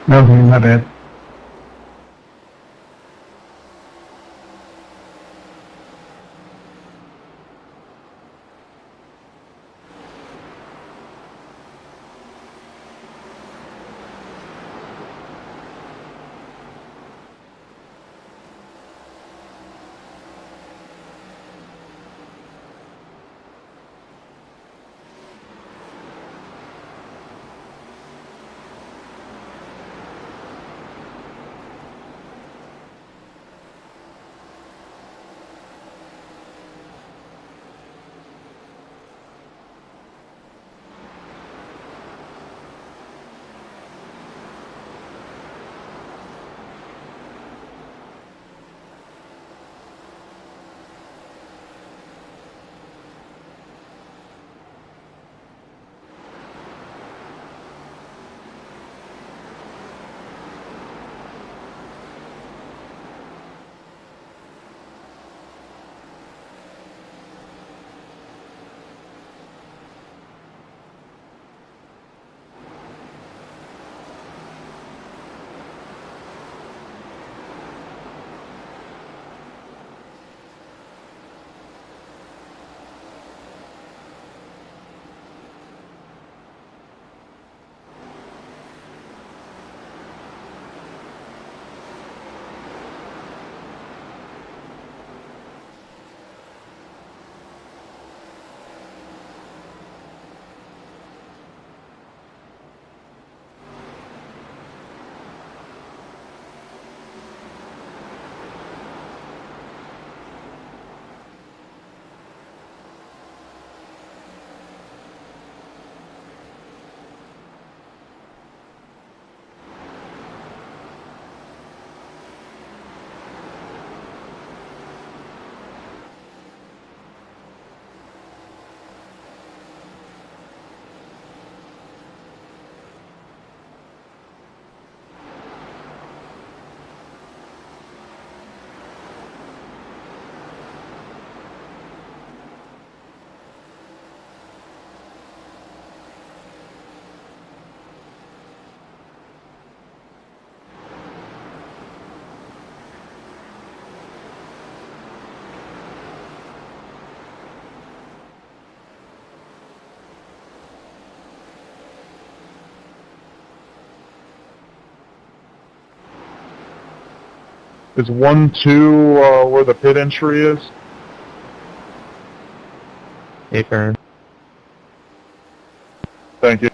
Okay, my bad. Is 1-2 where the pit entry is? Affirm. Thank you.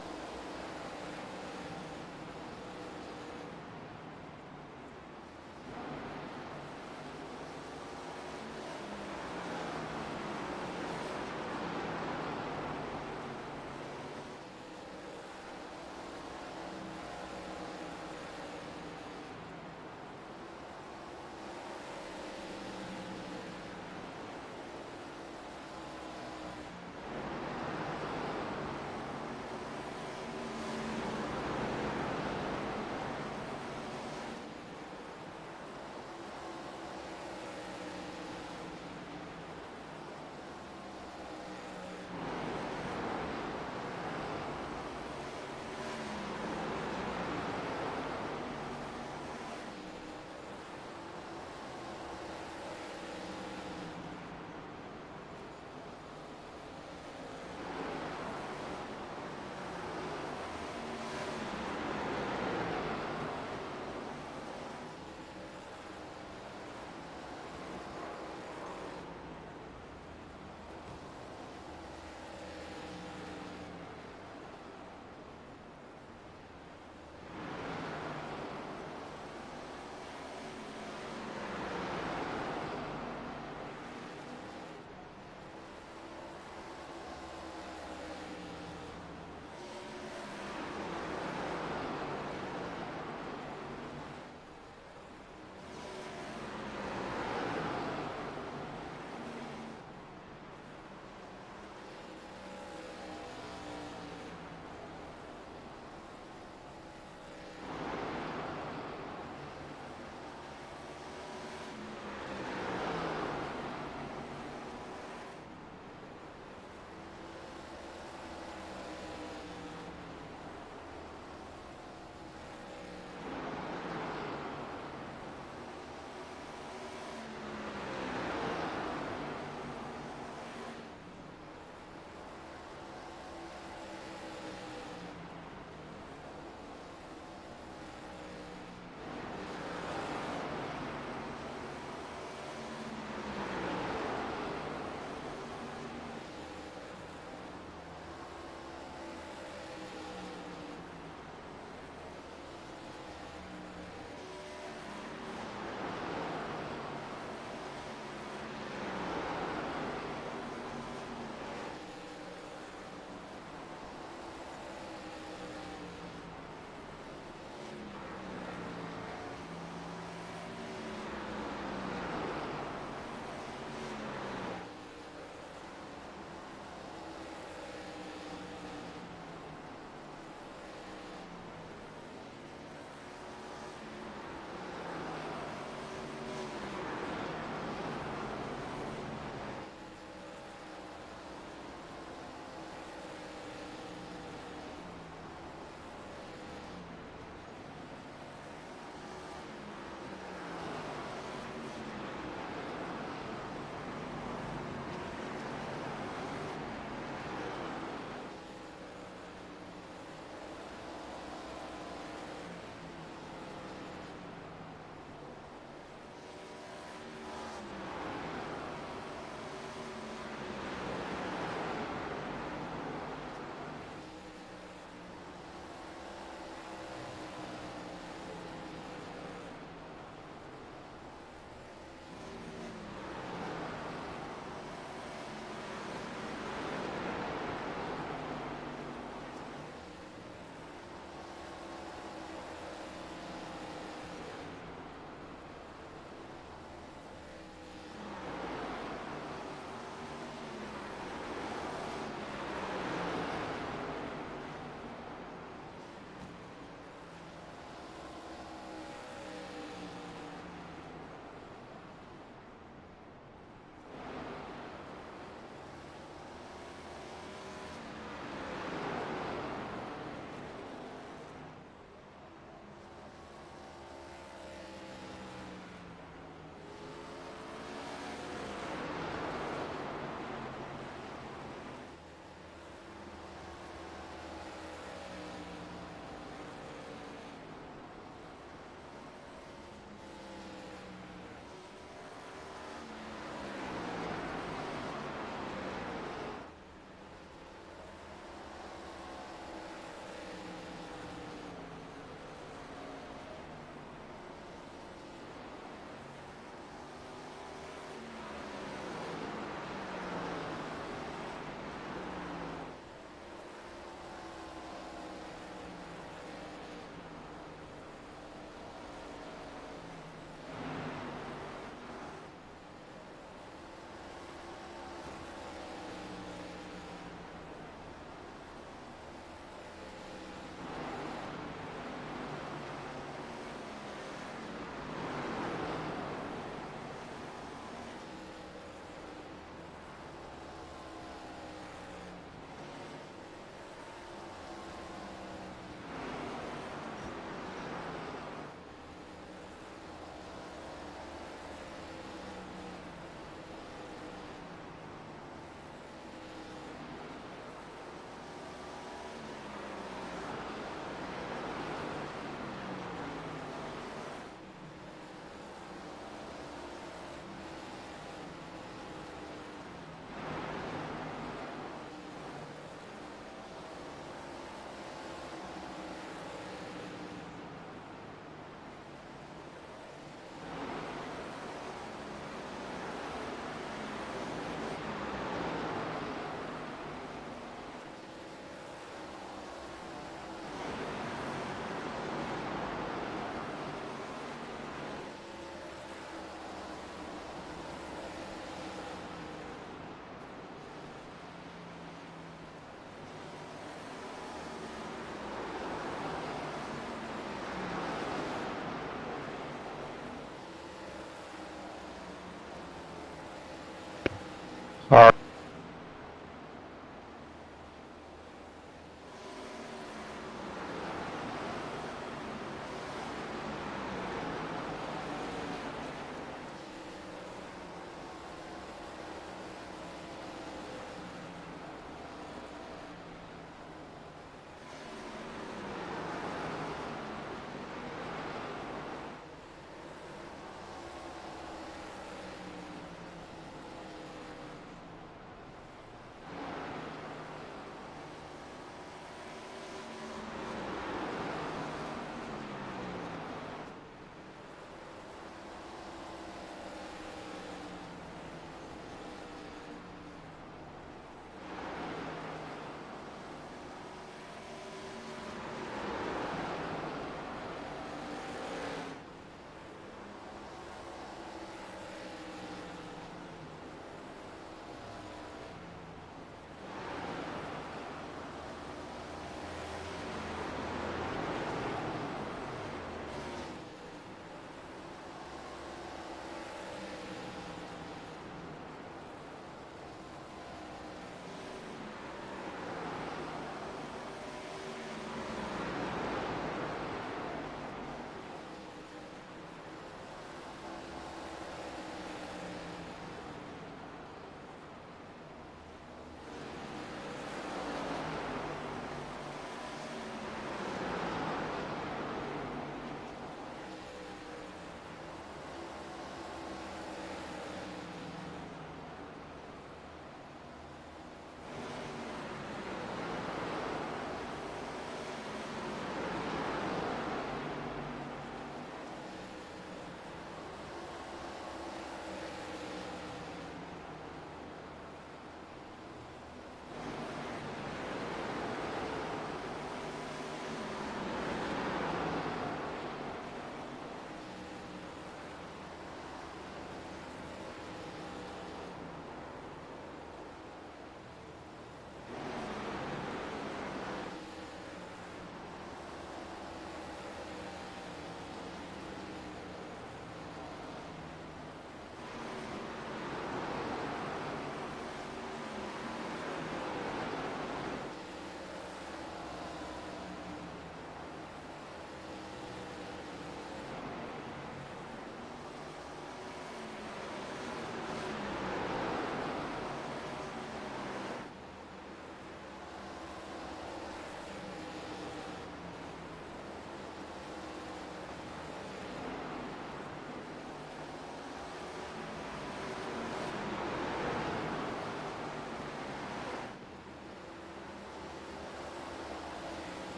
Alright.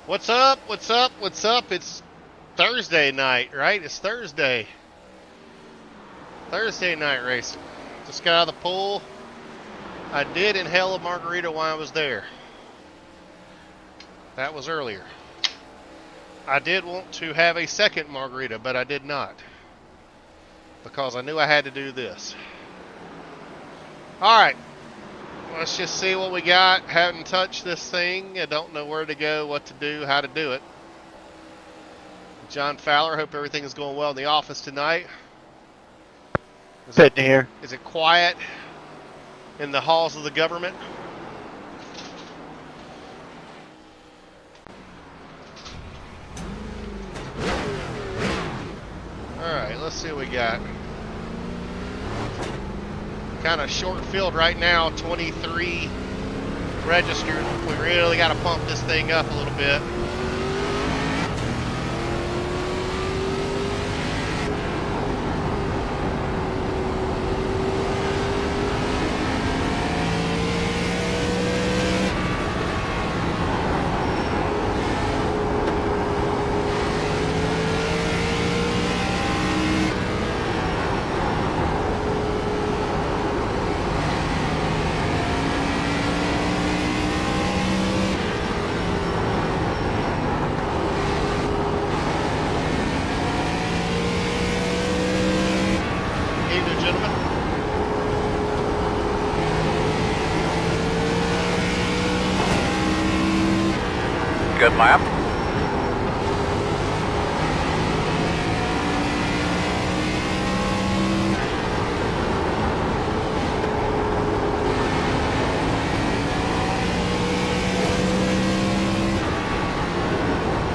What's up? What's up? What's up? It's Thursday night, right? It's Thursday. Thursday night racing. Just got out of the pool. I did inhale a margarita while I was there. That was earlier. I did want to have a second margarita, but I did not. Because I knew I had to do this. Alright. Let's just see what we got. Haven't touched this thing. I don't know where to go, what to do, how to do it. John Fowler, hope everything is going well in the office tonight. Sitting here. Is it quiet in the halls of the government? Alright, let's see what we got. Kind of short field right now, 23 registered. We really got to pump this thing up a little bit. Good lap.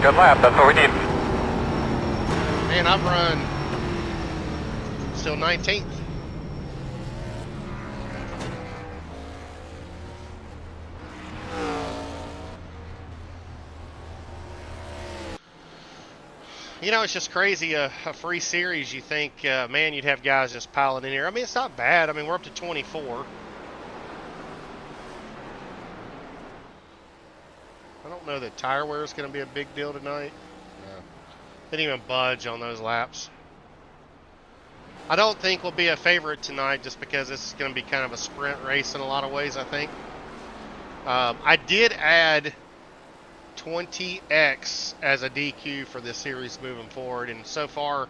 Good lap, that's what we need. Man, I've run still 19th. You know, it's just crazy, a free series, you think, man, you'd have guys just piling in here. I mean, it's not bad. I mean, we're up to 24. I don't know that tire wear is going to be a big deal tonight. No. Didn't even budge on those laps. I don't think we'll be a favorite tonight just because it's going to be kind of a sprint race in a lot of ways, I think. I did add 20X as a DQ for this series moving forward, and so far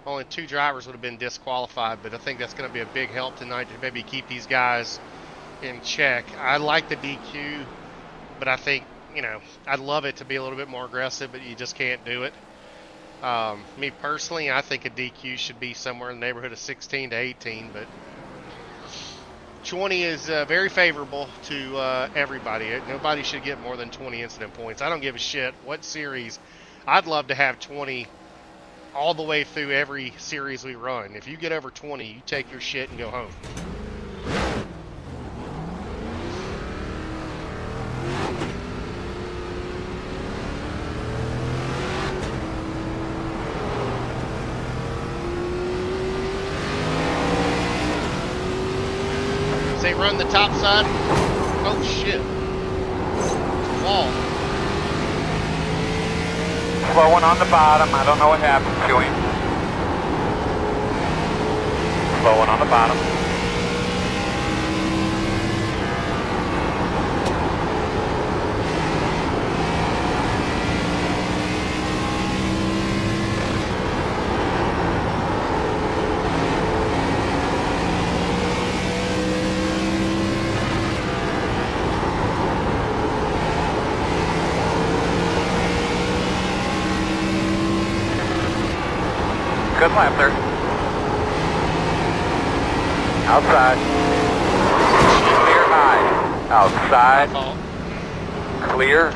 only 2 drivers would have been disqualified, but I think that's going to be a big help tonight to maybe keep these guys in check. I like the DQ, but I think, you know, I'd love it to be a little bit more aggressive, but you just can't do it. Me personally, I think a DQ should be somewhere in the neighborhood of 16 to 18, but 20 is very favorable to everybody. Nobody should get more than 20 incident points. I don't give a shit what series. I'd love to have 20 all the way through every series we run. If you get over 20, you take your shit and go home. Say run the top side. Oh shit. Wall. Slowing on the bottom. I don't know what happened to him. Slowing on the bottom. Good lap there. Outside. Clear high. Outside. Clear.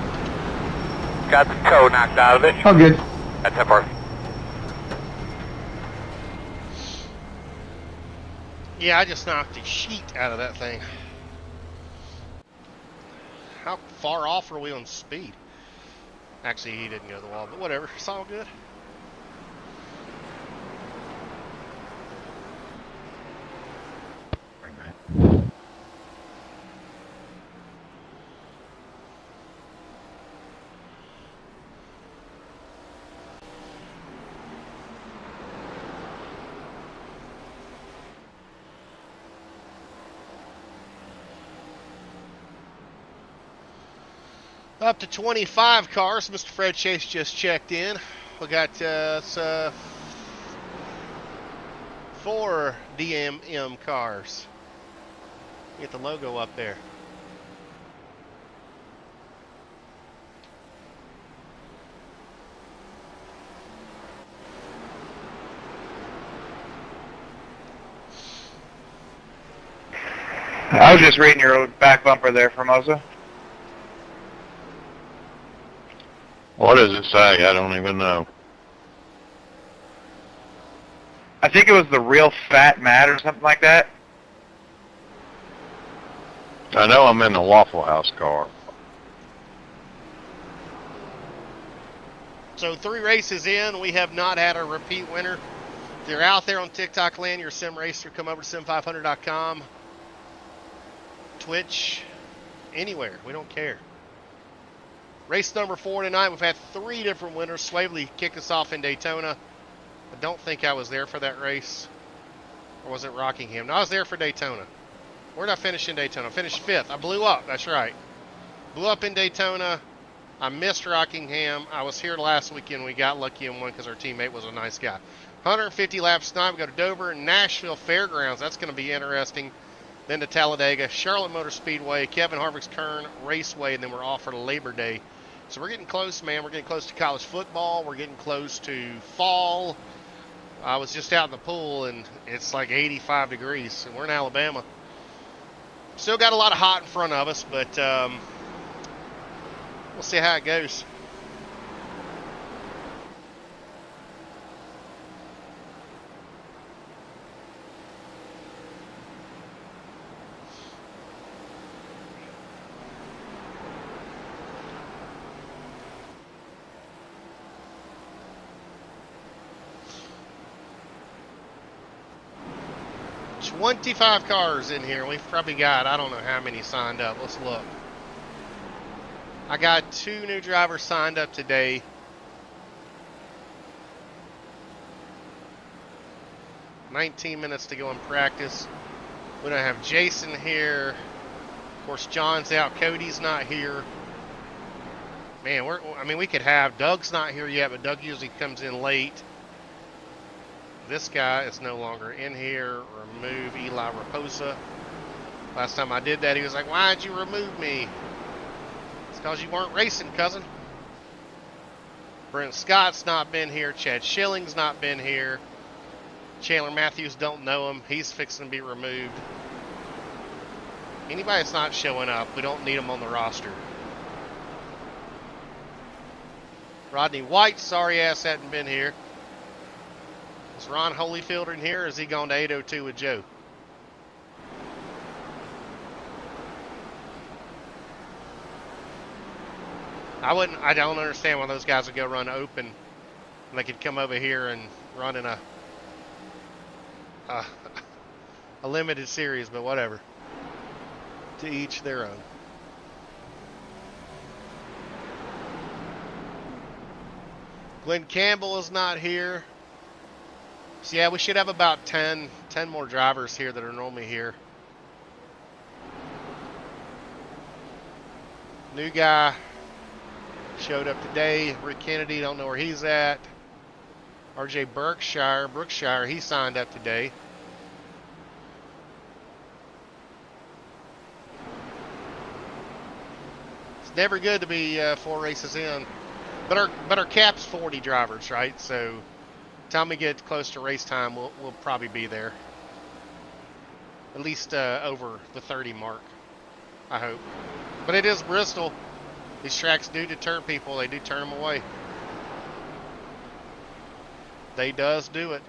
Got the toe knocked out of it. Oh, good. That's a part. Yeah, I just knocked the sheet out of that thing. How far off are we on speed? Actually, he didn't go to the wall, but whatever. It's all good. Up to 25 cars. Mr. Fred Chase just checked in. We got 4 DMM cars. Get the logo up there. I was just reading your back bumper there, Formosa. What does it say? I don't even know. I think it was the Real Fat Matt or something like that. I know I'm in the Waffle House car. So 3 races in, we have not had a repeat winner. If you're out there on TikTok land, you're a sim racer, come over to sim500.com. Twitch, anywhere, we don't care. Race number 4 tonight, we've had 3 different winners. Swavely kicked us off in Daytona. I don't think I was there for that race. Or was it Rockingham? No, I was there for Daytona. Where did I finish in Daytona? I finished 5th. I blew up, that's right. Blew up in Daytona. I missed Rockingham. I was here last weekend. We got lucky and won because our teammate was a nice guy. 150 laps tonight. We go to Dover, Nashville Fairgrounds. That's going to be interesting. Then to Talladega, Charlotte Motor Speedway, Kevin Harvick's Kern Raceway, and then we're off for Labor Day. So we're getting close, man. We're getting close to college football. We're getting close to fall. I was just out in the pool, and it's like 85 degrees, and we're in Alabama. Still got a lot of hot in front of us, but we'll see how it goes. There's 25 cars in here. We've probably got, I don't know how many signed up. Let's look. I got 2 new drivers signed up today. $19 minutes to go in practice. We don't have Jason here. Of course, John's out. Cody's not here. Man, we could have, Doug's not here yet, but Doug usually comes in late. This guy is no longer in here. Remove Eli Raposa. Last time I did that, he was like, why'd you remove me? It's because you weren't racing, cousin. Brent Scott's not been here. Chad Schilling's not been here. Chandler Matthews, don't know him. He's fixing to be removed. Anybody that's not showing up, we don't need them on the roster. Rodney White, sorry ass hadn't been here. Is Ron Holyfield in here, or is he gone to 802 with Joe? I don't understand why those guys would go run open and they could come over here and run in a limited series, but whatever. To each their own. Glenn Campbell is not here. So yeah, we should have about 10 more drivers here that are normally here. New guy showed up today. Rick Kennedy, don't know where he's at. RJ Brookshire, he signed up today. It's never good to be 4 races in. But our cap's 40 drivers, right? So time we get close to race time, we'll probably be there. At least over the 30 mark, I hope. But it is Bristol. These tracks do deter people. They do turn them away. They does do it.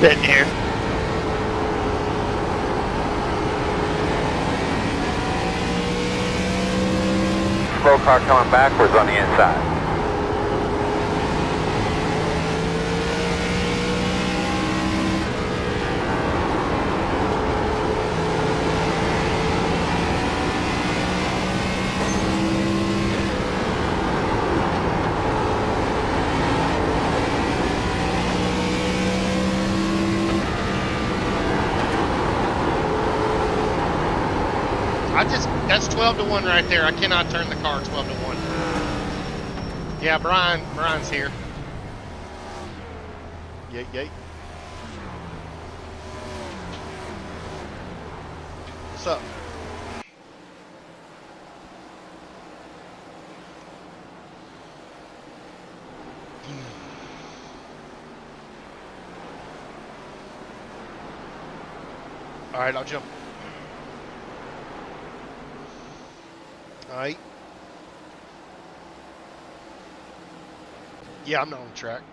Sitting here. slow car coming backwards on the inside. That's 12 to 1 right there. I cannot turn the car 12 to 1. Yeah, Brian's here. Yay. What's up? All right, I'll jump. All right. Yeah, I'm not on the track.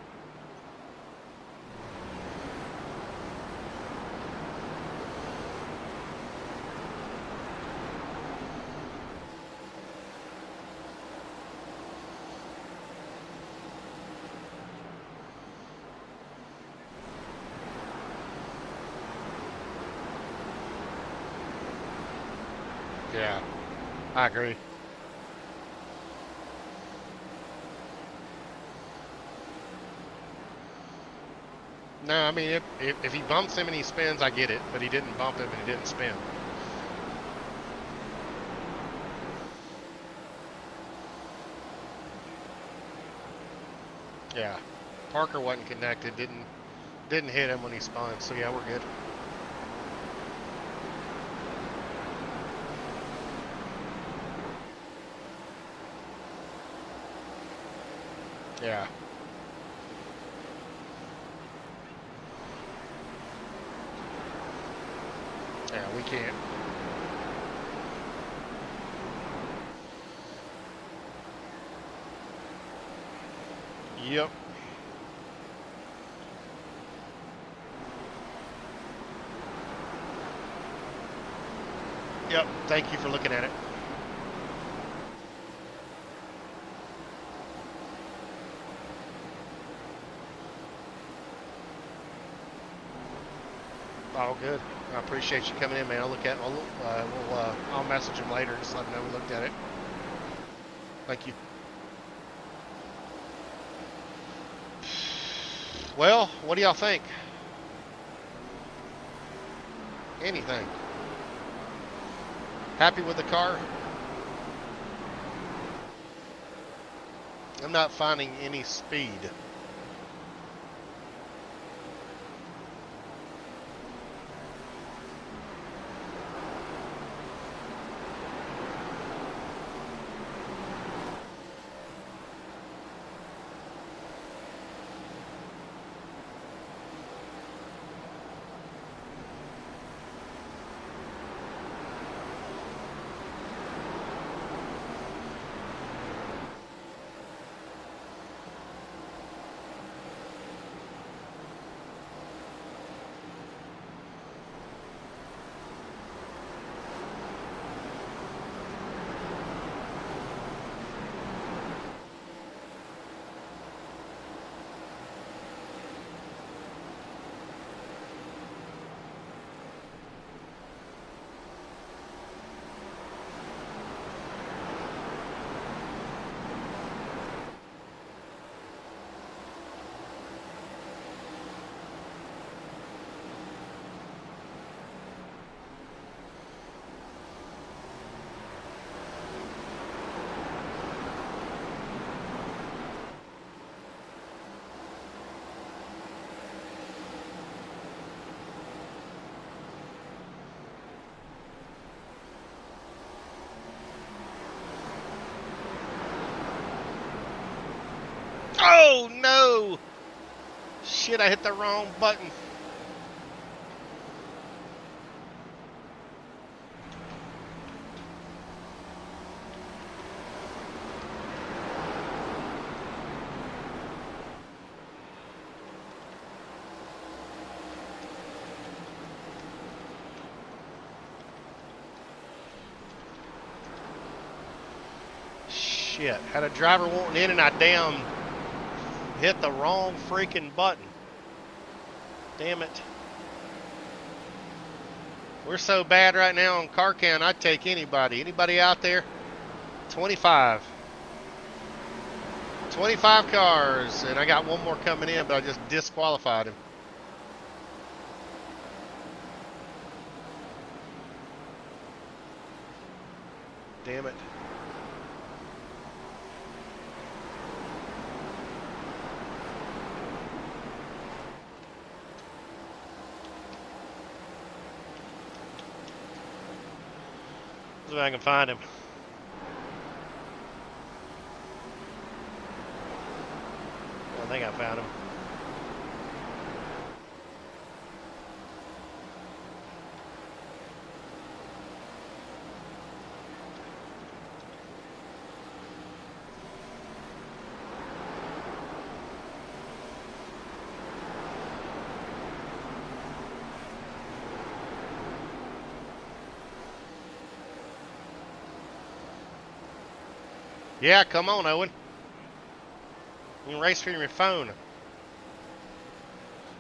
Yeah, I agree. No, I mean, if he bumps him and he spins, I get it. But he didn't bump him and he didn't spin. Yeah, Parker wasn't connected. Didn't hit him when he spun. So yeah, we're good. Yeah. Yeah, we can't. Yep. Yep. Thank you for looking at it. Oh, good. I appreciate you coming in, man. I'll look at. I'll message him later. Just let him know we looked at it. Thank you. Well, what do y'all think? Anything? Happy with the car? I'm not finding any speed. Oh, no! Shit, I hit the wrong button. Shit. Had a driver wanting in and I damn hit the wrong freaking button. Damn it. We're so bad right now on car count, I'd take anybody. Anybody out there? 25. 25 cars. And I got one more coming in, but I just disqualified him. Damn it. See if I can find him. I think I found him. Yeah, come on, Owen. You can race from your phone.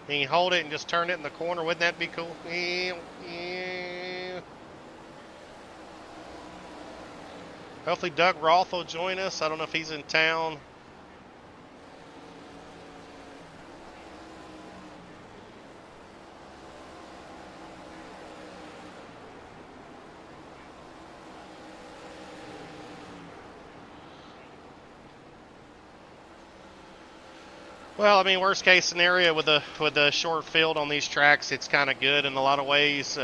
You can hold it and just turn it in the corner. Wouldn't that be cool? Hopefully Doug Roth will join us. I don't know if he's in town. Well, I mean, worst case scenario with the short field on these tracks, it's kind of good in a lot of ways.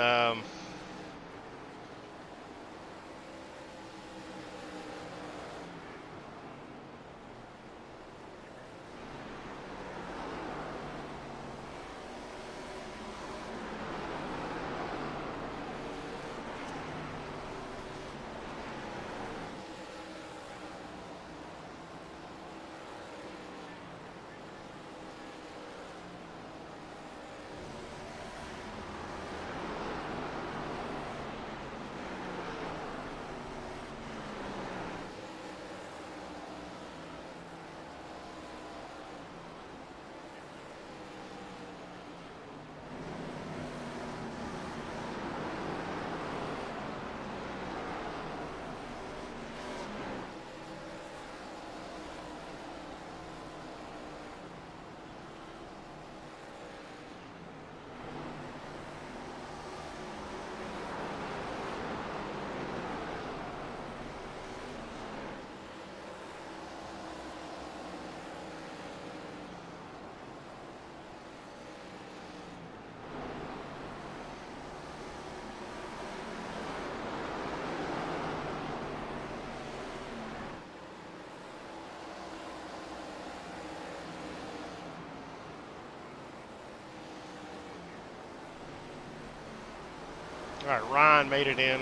All right, Ryan made it in.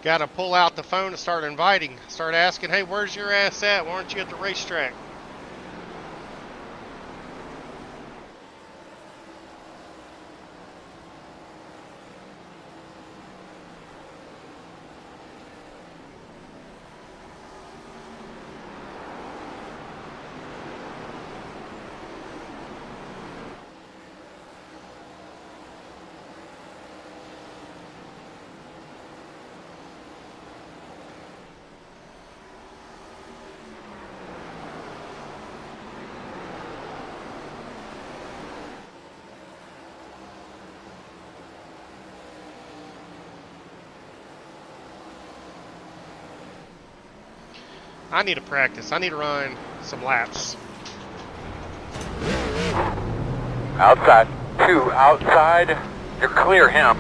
Got to pull out the phone and start inviting. Start asking, hey, where's your ass at? Why aren't you at the racetrack? I need to practice. I need to run some laps. Outside. 2 outside. You're clear him.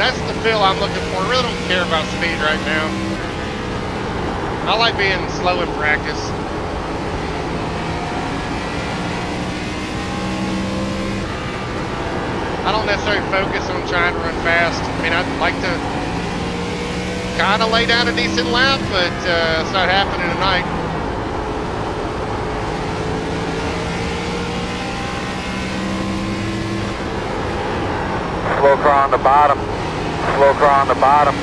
That's the feel I'm looking for. I really don't care about speed right now. I like being slow in practice. I don't necessarily focus on trying to run fast. I mean, I'd like to kind of lay down a decent lap, but it's not happening tonight. Slow car on the bottom. Slow car on the bottom.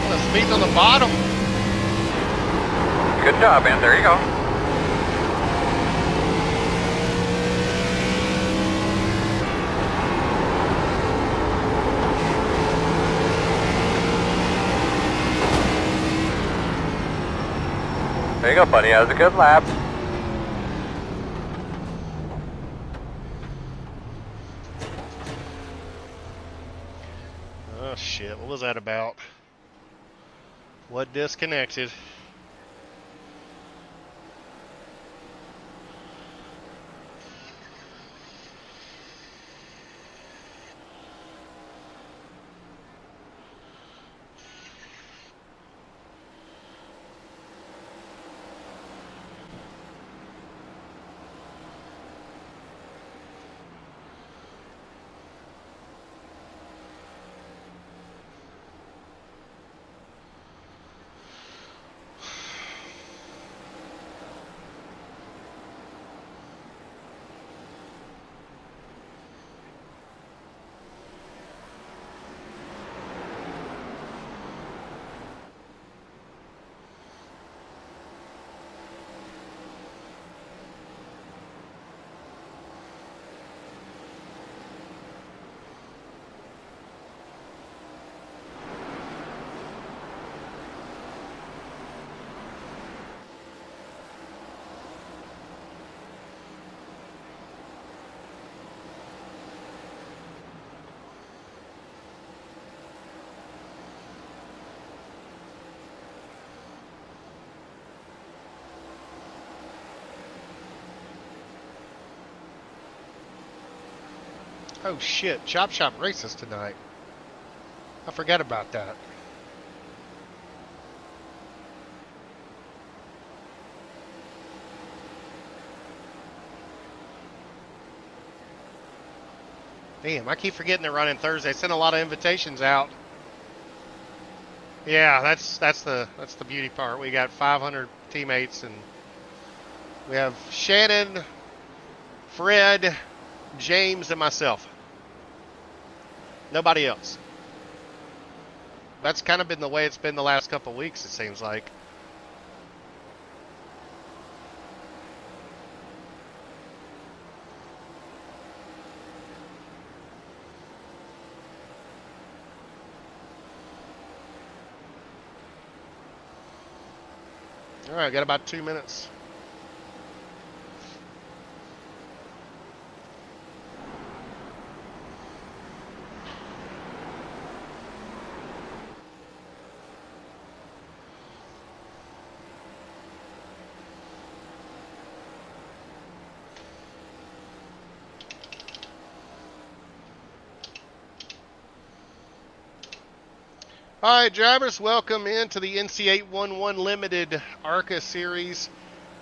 The speed's on the bottom. Good job, man. There you go. There you go, buddy. That was a good lap. Oh shit, what was that about? What disconnected? Oh shit, Chop Shop races tonight. I forgot about that. Damn, I keep forgetting they're running Thursday. I sent a lot of invitations out. Yeah, that's the beauty part. We got 500 teammates, and we have Shannon, Fred, James, and myself. Nobody else. That's kind of been the way it's been the last couple of weeks, it seems like. All right, got about 2 minutes. All right, drivers, welcome into the NC811 Limited ARCA Series.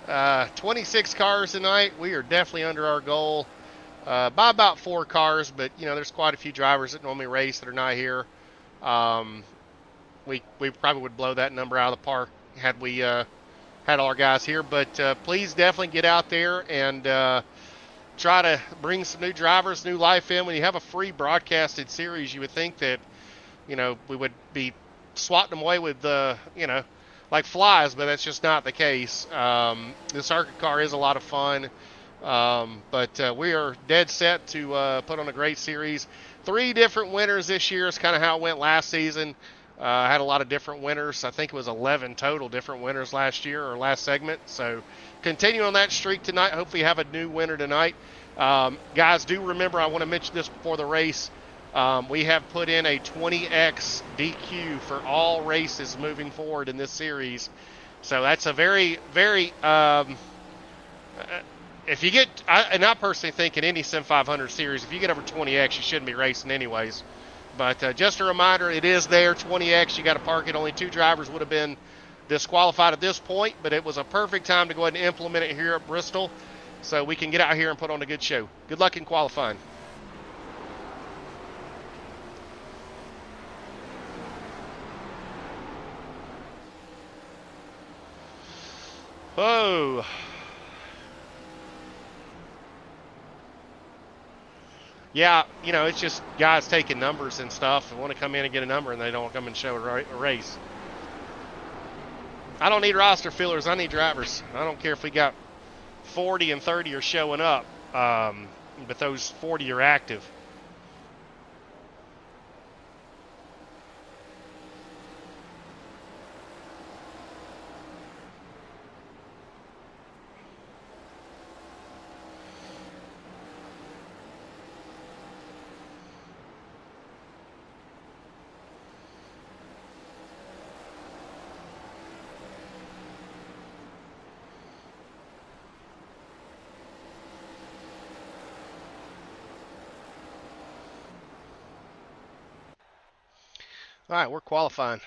26 cars tonight. We are definitely under our goal by about 4 cars, but you know there's quite a few drivers that normally race that are not here. We probably would blow that number out of the park had we had all our guys here. But please definitely get out there and try to bring some new drivers, new life in. When you have a free broadcasted series, you would think that we would be swatting them away with, like flies, but that's just not the case. This ARCA car is a lot of fun, but we are dead set to put on a great series. 3 different winners this year is kind of how it went last season. Had a lot of different winners. I think it was 11 total different winners last year or last segment. So continue on that streak tonight. Hopefully you have a new winner tonight. Guys, do remember, I want to mention this before the race. We have put in a 20x DQ for all races moving forward in this series. So that's a very, very, if you get, and I personally think in any Sim500 series, if you get over 20x, you shouldn't be racing anyways. But just a reminder, it is there, 20x. You got to park it. Only 2 drivers would have been disqualified at this point, but it was a perfect time to go ahead and implement it here at Bristol so we can get out here and put on a good show. Good luck in qualifying. Oh. Yeah, you know, it's just guys taking numbers and stuff and want to come in and get a number, and they don't come and show a race. I don't need roster fillers. I need drivers. I don't care if we got 40 and 30 are showing up, but those 40 are active. All right, we're qualifying.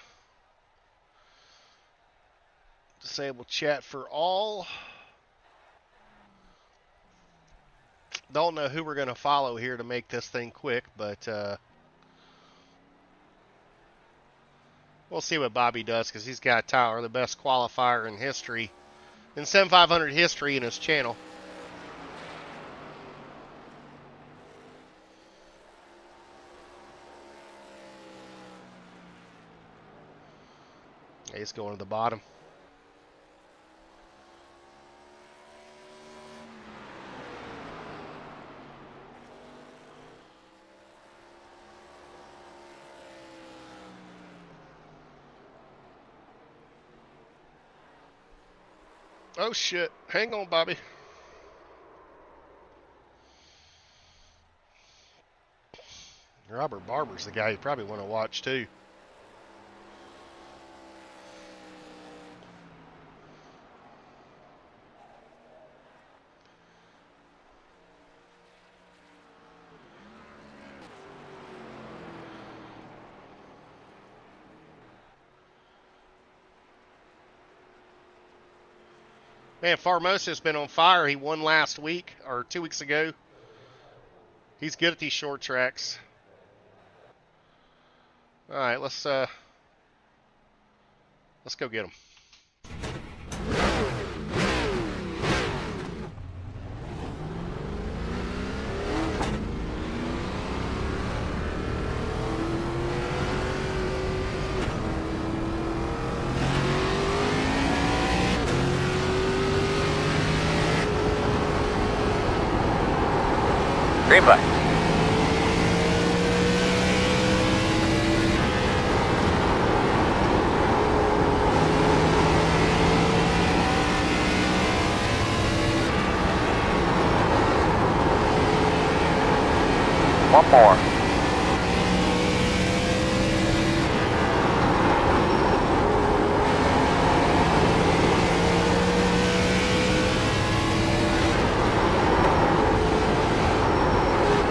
Disable chat for all. Don't know who we're going to follow here to make this thing quick, but we'll see what Bobby does because he's got Tyler, the best qualifier in history, in Sim500 history in his channel. He's going to the bottom. Oh, shit. Hang on, Bobby. Robert Barber's the guy you probably want to watch, too. Man, Farmosa's been on fire. He won last week, or 2 weeks ago. He's good at these short tracks. All right, let's go get him. Green flag. One more.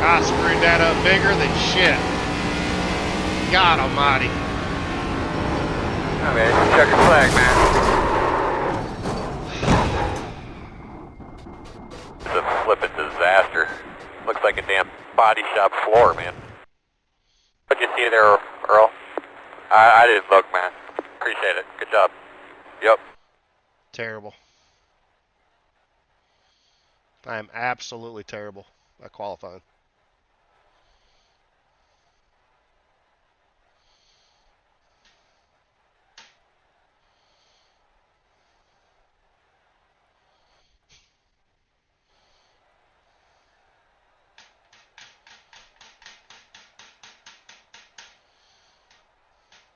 I screwed that up bigger than shit. God almighty. Oh, man, just check your flag, man. It's a flippin' disaster. Looks like a damn body shop floor, man. What'd you see there, Earl? I didn't look, man. Appreciate it. Good job. Yep. Terrible. I am absolutely terrible at qualifying.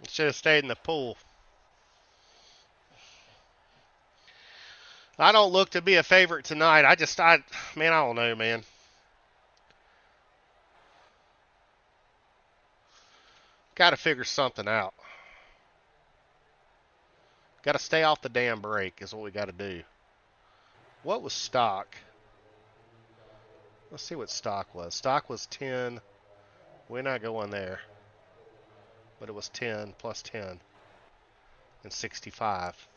Should have stayed in the pool. I don't look to be a favorite tonight. Man, I don't know, man. Got to figure something out. Got to stay off the damn brake is what we got to do. What was stock? Let's see what stock was. Stock was 10. We're not going there. But it was 10 plus 10 and 65.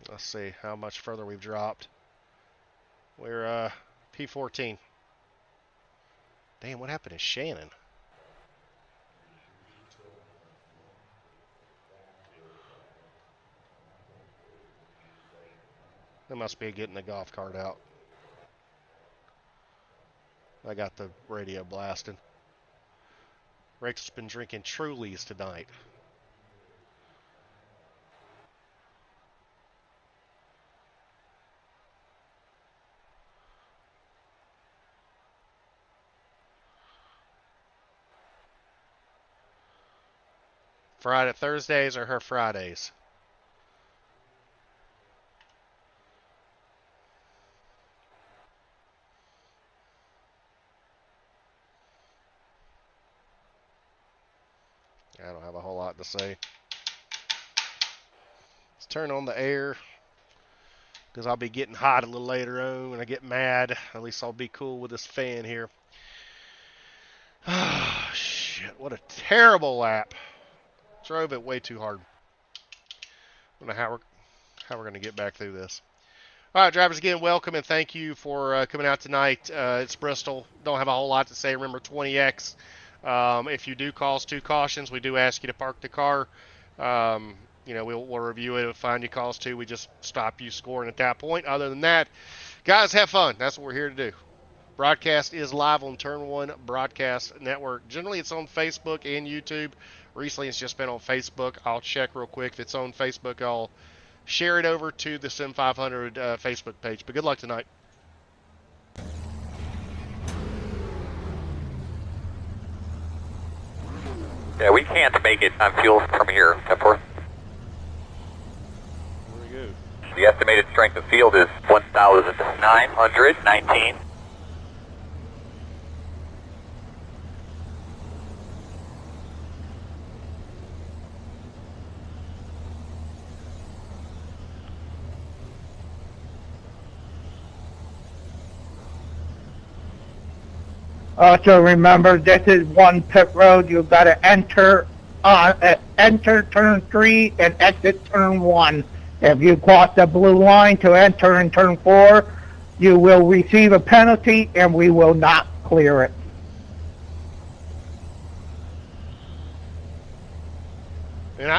Let's see how much further we've dropped. We're P14. Damn, what happened to Shannon? They must be getting the golf cart out. I got the radio blasting. Rachel's been drinking Trulies tonight. Thursdays are her Fridays. I don't have a whole lot to say. Let's turn on the air because I'll be getting hot a little later on when I get mad. At least I'll be cool with this fan here. Oh, shit. What a terrible lap. Drove it way too hard. I don't know how we're going to get back through this. All right, drivers, again, welcome and thank you for coming out tonight. It's Bristol. Don't have a whole lot to say. Remember, 20X. If you do cause 2 cautions, we do ask you to park the car. We'll review it. If we find you cause 2, we just stop you scoring at that point. Other than that, guys, have fun. That's what we're here to do. Broadcast is live on Turn 1 Broadcast Network. Generally, it's on Facebook and YouTube. Recently, it's just been on Facebook. I'll check real quick. If it's on Facebook, I'll share it over to the Sim500 Facebook page. But good luck tonight. Yeah, we can't make it on fuel from here, 10-4. Here we go. The estimated strength of field is 1,919. Also remember, this is one pit road. You've got to enter turn 3 and exit turn 1. If you cross the blue line to enter in turn 4, you will receive a penalty and we will not clear it. And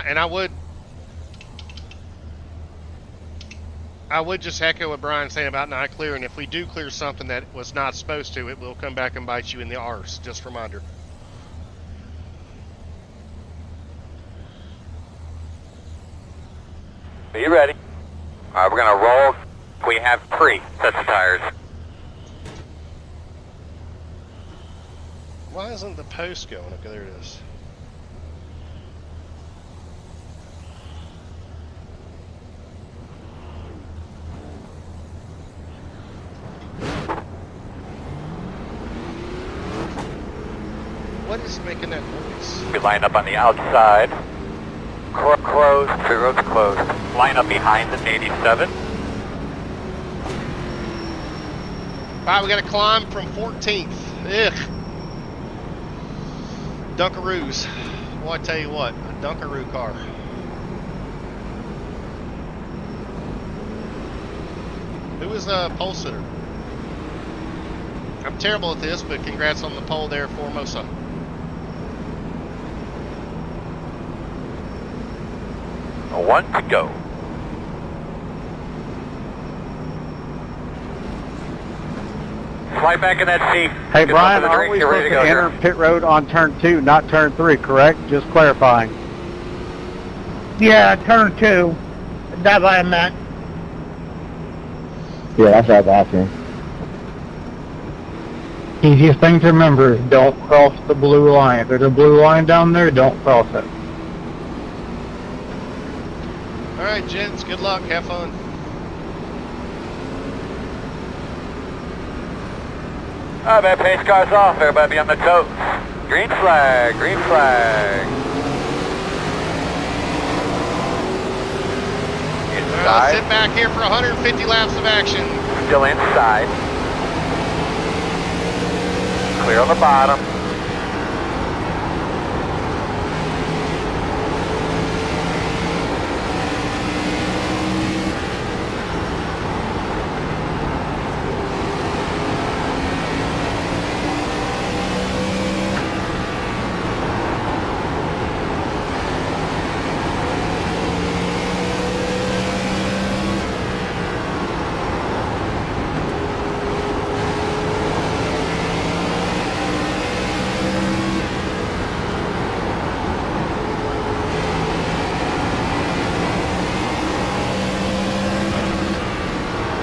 I would just echo what Brian's saying about not clearing. If we do clear something that was not supposed to, it will come back and bite you in the arse. Just a reminder. Be ready. All right, we're going to roll. We have 3 sets of tires. Why isn't the post going? Okay, there it is. What is making that noise? We line up on the outside. Closed. Pit road's closed. Line up behind the 87. Alright, we got to climb from 14th. Ugh. Dunkaroos. Well, I tell you what, a Dunkaroo car. Who is a pole sitter? I'm terrible at this, but congrats on the pole there, Formosa. One to go. Fly back in that seat. Hey, Get Brian, up to the are drink. we Get ready supposed to to go enter here. pit road on turn 2, not turn 3, correct? Just clarifying. Yeah, turn 2. That's what I meant. Yeah, that's what I was asking. Easiest thing to remember, don't cross the blue line. If there's a blue line down there, don't cross it. All right, gents. Good luck. Have fun. Alright, man, pace cars off. Everybody be on the toes. Green flag, green flag. Inside. Sit back here for 150 laps of action. Still inside. Clear on the bottom.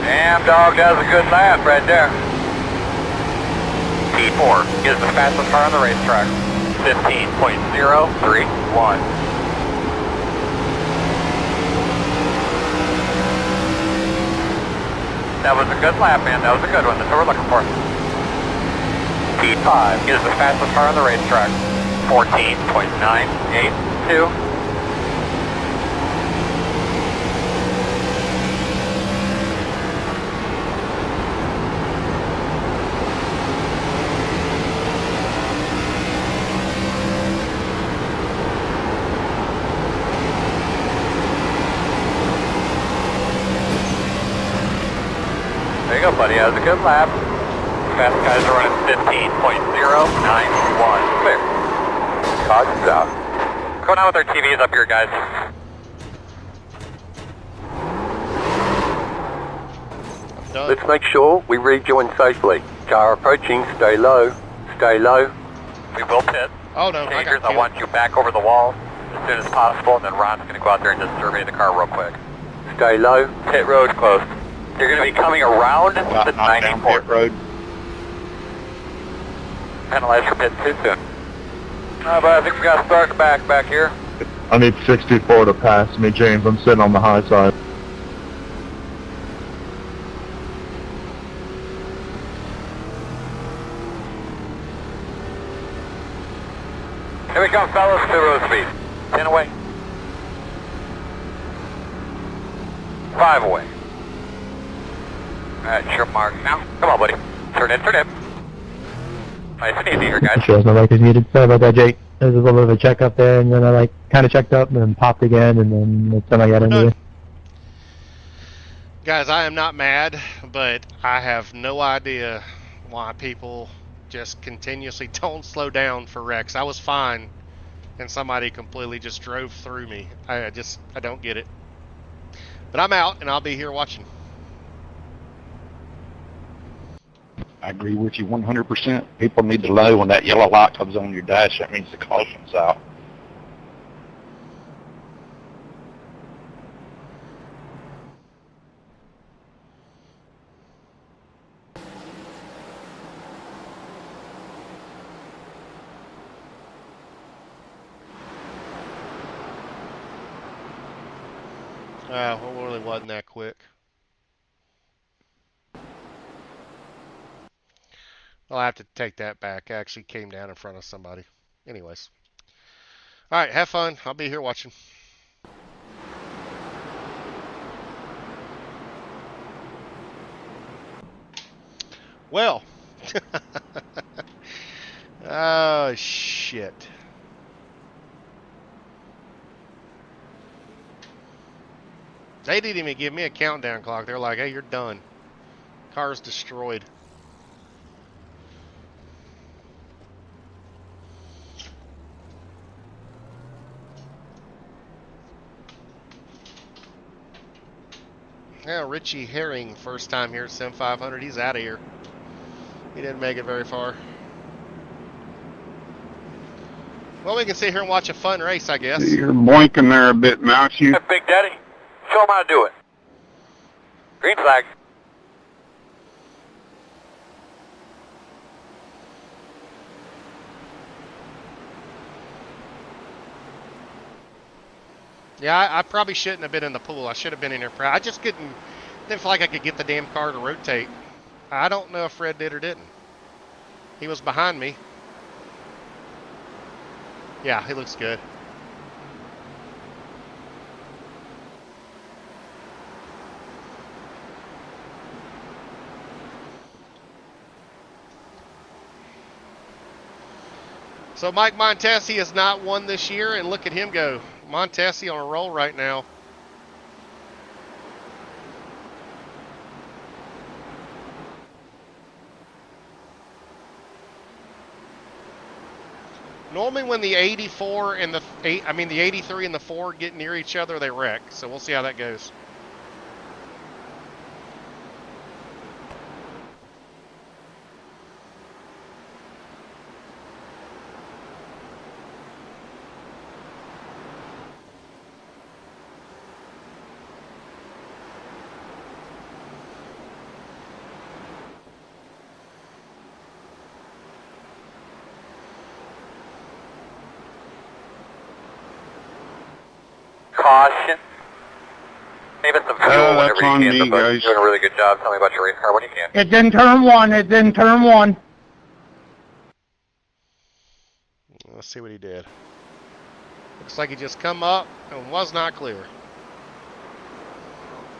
Damn dog, that was a good lap right there. P4 is the fastest car on the racetrack. 15.031. That was a good lap, man. That was a good one. That's what we're looking for. P5 is the fastest car on the racetrack. 14.982. There you go, buddy. That was a good lap. Fast guys are running 15.091. Clear. Cogs out. What's going on with our TVs up here, guys? Done. Let's make sure we rejoin safely. Car approaching, stay low, stay low. We will pit. Oh no, Changers, I want you back over the wall as soon as possible, and then Ron's going to go out there and just survey the car real quick. Stay low. Pit road closed. You're going to be coming around the 94. Road. Penalized for pit too soon. But I think we got Stark back here. I need 64 to pass me, James. I'm sitting on the high side. Here we come, fellas, to road speed. 10 away. 5 away. Alright, your mark now. Come on, buddy. Turn in, turn in. Nice and easy here, guys. Sure, my mic is muted. Sorry about that, Jake. There was a little bit of a check up there, and then I kind of checked up and then popped again, and then that's when I got into it. Guys, I am not mad, but I have no idea why people just continuously don't slow down for wrecks. I was fine, and somebody completely just drove through me. I don't get it. But I'm out, and I'll be here watching. I agree with you 100%. People need to know when that yellow light comes on your dash, that means the caution's out. Well, it really wasn't that quick. I'll have to take that back. I actually came down in front of somebody. Anyways. Alright, have fun. I'll be here watching. Well. Oh, shit. They didn't even give me a countdown clock. They're like, hey, you're done. Car's destroyed. Yeah, Richie Herring, first time here at Sim500. He's out of here. He didn't make it very far. Well, we can sit here and watch a fun race, I guess. You're boinking there a bit, Mouse. You Big Daddy, show him how to do it. Green flag. Yeah, I probably shouldn't have been in the pool. I should have been in there. I just didn't feel like I could get the damn car to rotate. I don't know if Fred did or didn't. He was behind me. Yeah, he looks good. So Mike Montesi has not won this year, and look at him go. Montesi on a roll right now. Normally when the 84 and the 83 and the 4 get near each other, they wreck. So we'll see how that goes. Caution. Maybe some fuel that's whenever on you can, me, but guys. you're doing a really good job. Tell me about your race car when you can. It's in turn one. It's in turn one. Let's see what he did. Looks like he just come up and was not clear.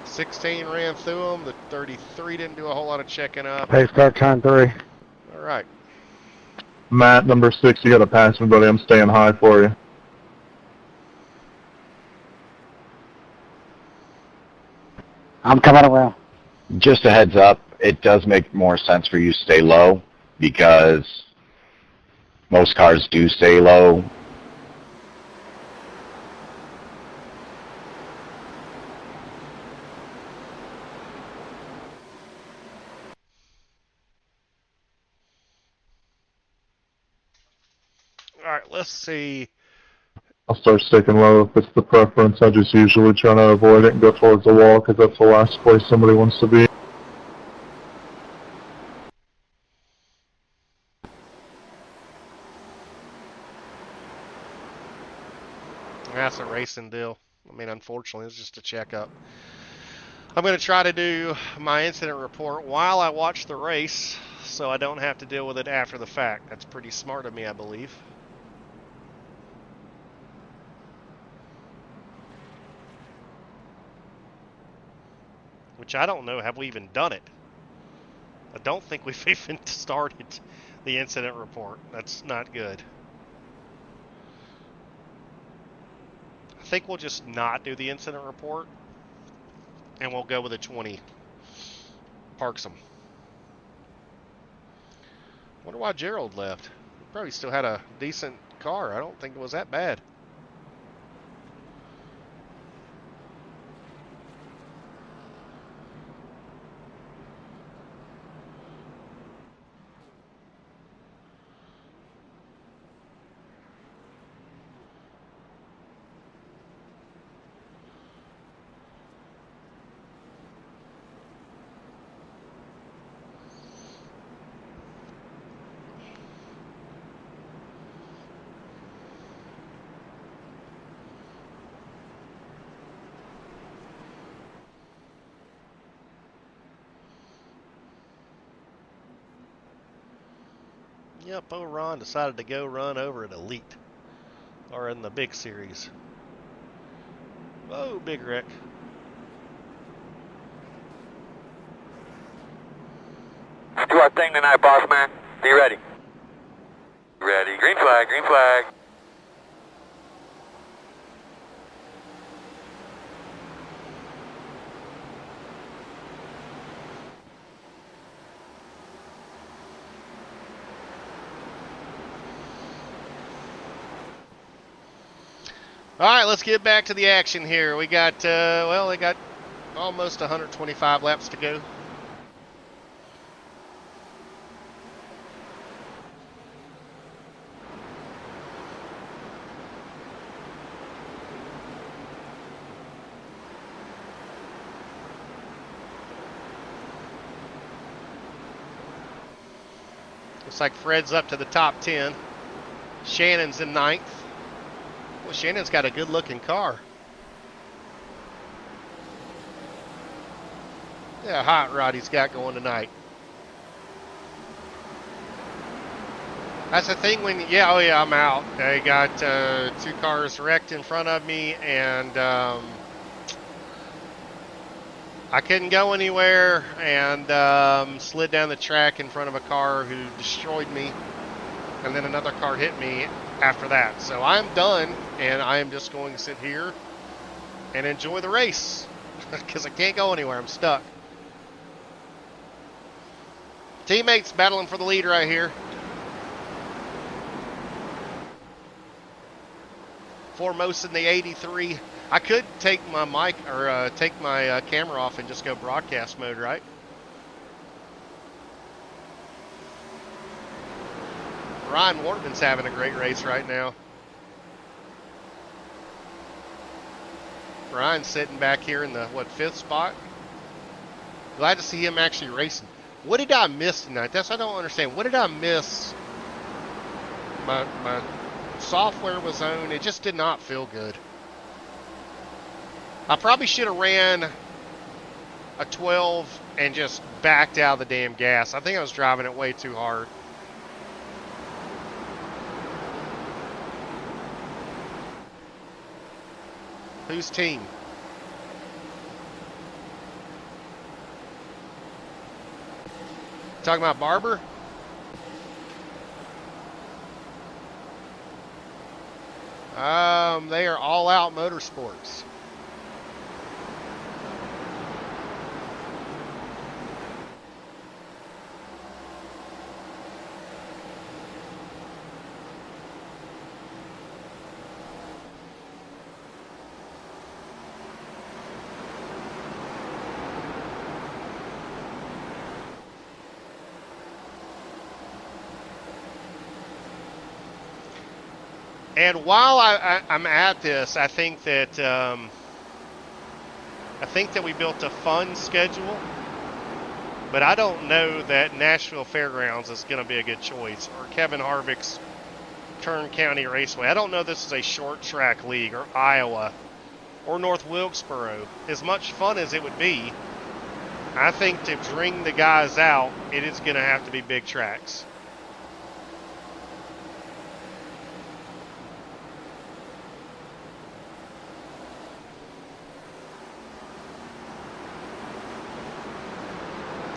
16 ran through him. The 33 didn't do a whole lot of checking up. Pace car con 3. All right. Matt, number 6, you got to pass me, buddy. I'm staying high for you. I'm coming around. Just a heads up, it does make more sense for you to stay low because most cars do stay low. All right, let's see. I'll start sticking low if it's the preference. I just usually try to avoid it and go towards the wall because that's the last place somebody wants to be. That's a racing deal. I mean, unfortunately, it's just a checkup. I'm going to try to do my incident report while I watch the race so I don't have to deal with it after the fact. That's pretty smart of me, I believe. Which I don't know, have we even done it? I don't think we've even started the incident report. That's not good. I think we'll just not do the incident report, and we'll go with a 20. Parks them. Wonder why Gerald left. He probably still had a decent car. I don't think it was that bad. Yep, Ron decided to go run over at Elite. Or in the big series. Whoa, big wreck. Let's do our thing tonight, boss man. Be ready. Ready. Green flag, green flag. All right, let's get back to the action here. We got, well, they got almost 125 laps to go. Looks like Fred's up to the top 10. Shannon's in 9th. Well, Shannon's got a good-looking car. Yeah, hot rod he's got going tonight. That's the thing when, yeah, oh yeah, I'm out. I got 2 cars wrecked in front of me, and I couldn't go anywhere, and slid down the track in front of a car who destroyed me, and then another car hit me after that. So I'm done, and I am just going to sit here and enjoy the race because I can't go anywhere. I'm stuck. Teammates battling for the lead right here. Foremost in the 83. I could take my mic or take my camera off and just go broadcast mode, right? Ryan Waterman's having a great race right now. Ryan's sitting back here in the, 5th spot? Glad to see him actually racing. What did I miss tonight? That's what I don't understand. What did I miss? My software was on. It just did not feel good. I probably should have ran a 12 and just backed out of the damn gas. I think I was driving it way too hard. Whose team? Talking about Barber? They are All Out Motorsports. And while I'm at this, I think that we built a fun schedule, but I don't know that Nashville Fairgrounds is going to be a good choice, or Kevin Harvick's Kern County Raceway. I don't know this is a short track league, or Iowa, or North Wilkesboro. As much fun as it would be, I think to bring the guys out, it is going to have to be big tracks.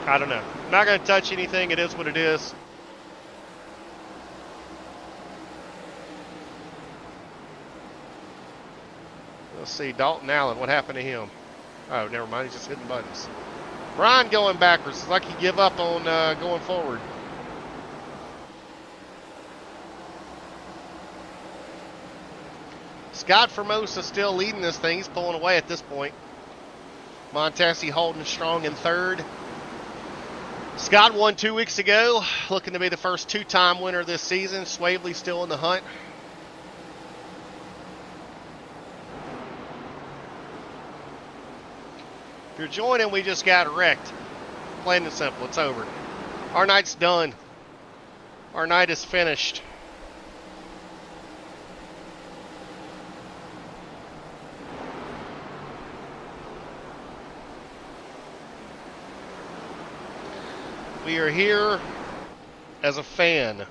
I don't know. I'm not going to touch anything. It is what it is. Let's see. Dalton Allen. What happened to him? Oh, never mind. He's just hitting buttons. Brian going backwards. It's like he give up on going forward. Scott Formosa still leading this thing. He's pulling away at this point. Montesi holding strong in third. Scott won 2 weeks ago, looking to be the first 2-time winner this season. Swavely still in the hunt. If you're joining, we just got wrecked. Plain and simple, it's over. Our night's done. Our night is finished. We are here as a fan.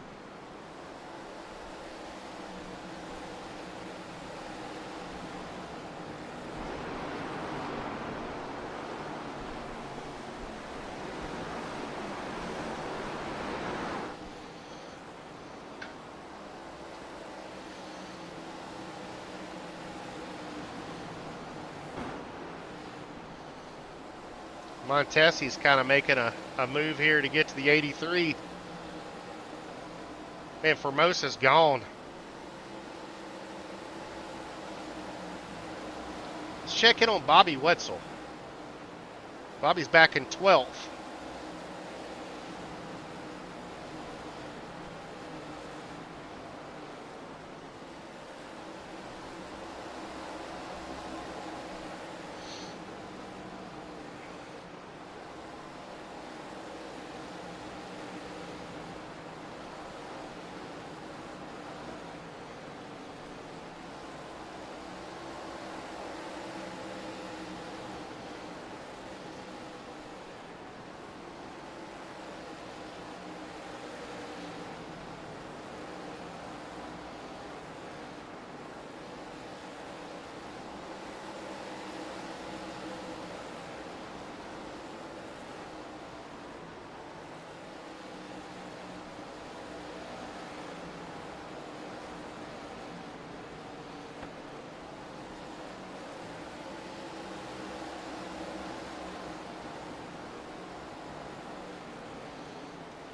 Montesi's kind of making a move here to get to the 83. Man, Formosa's gone. Let's check in on Bobby Wetzel. Bobby's back in 12th.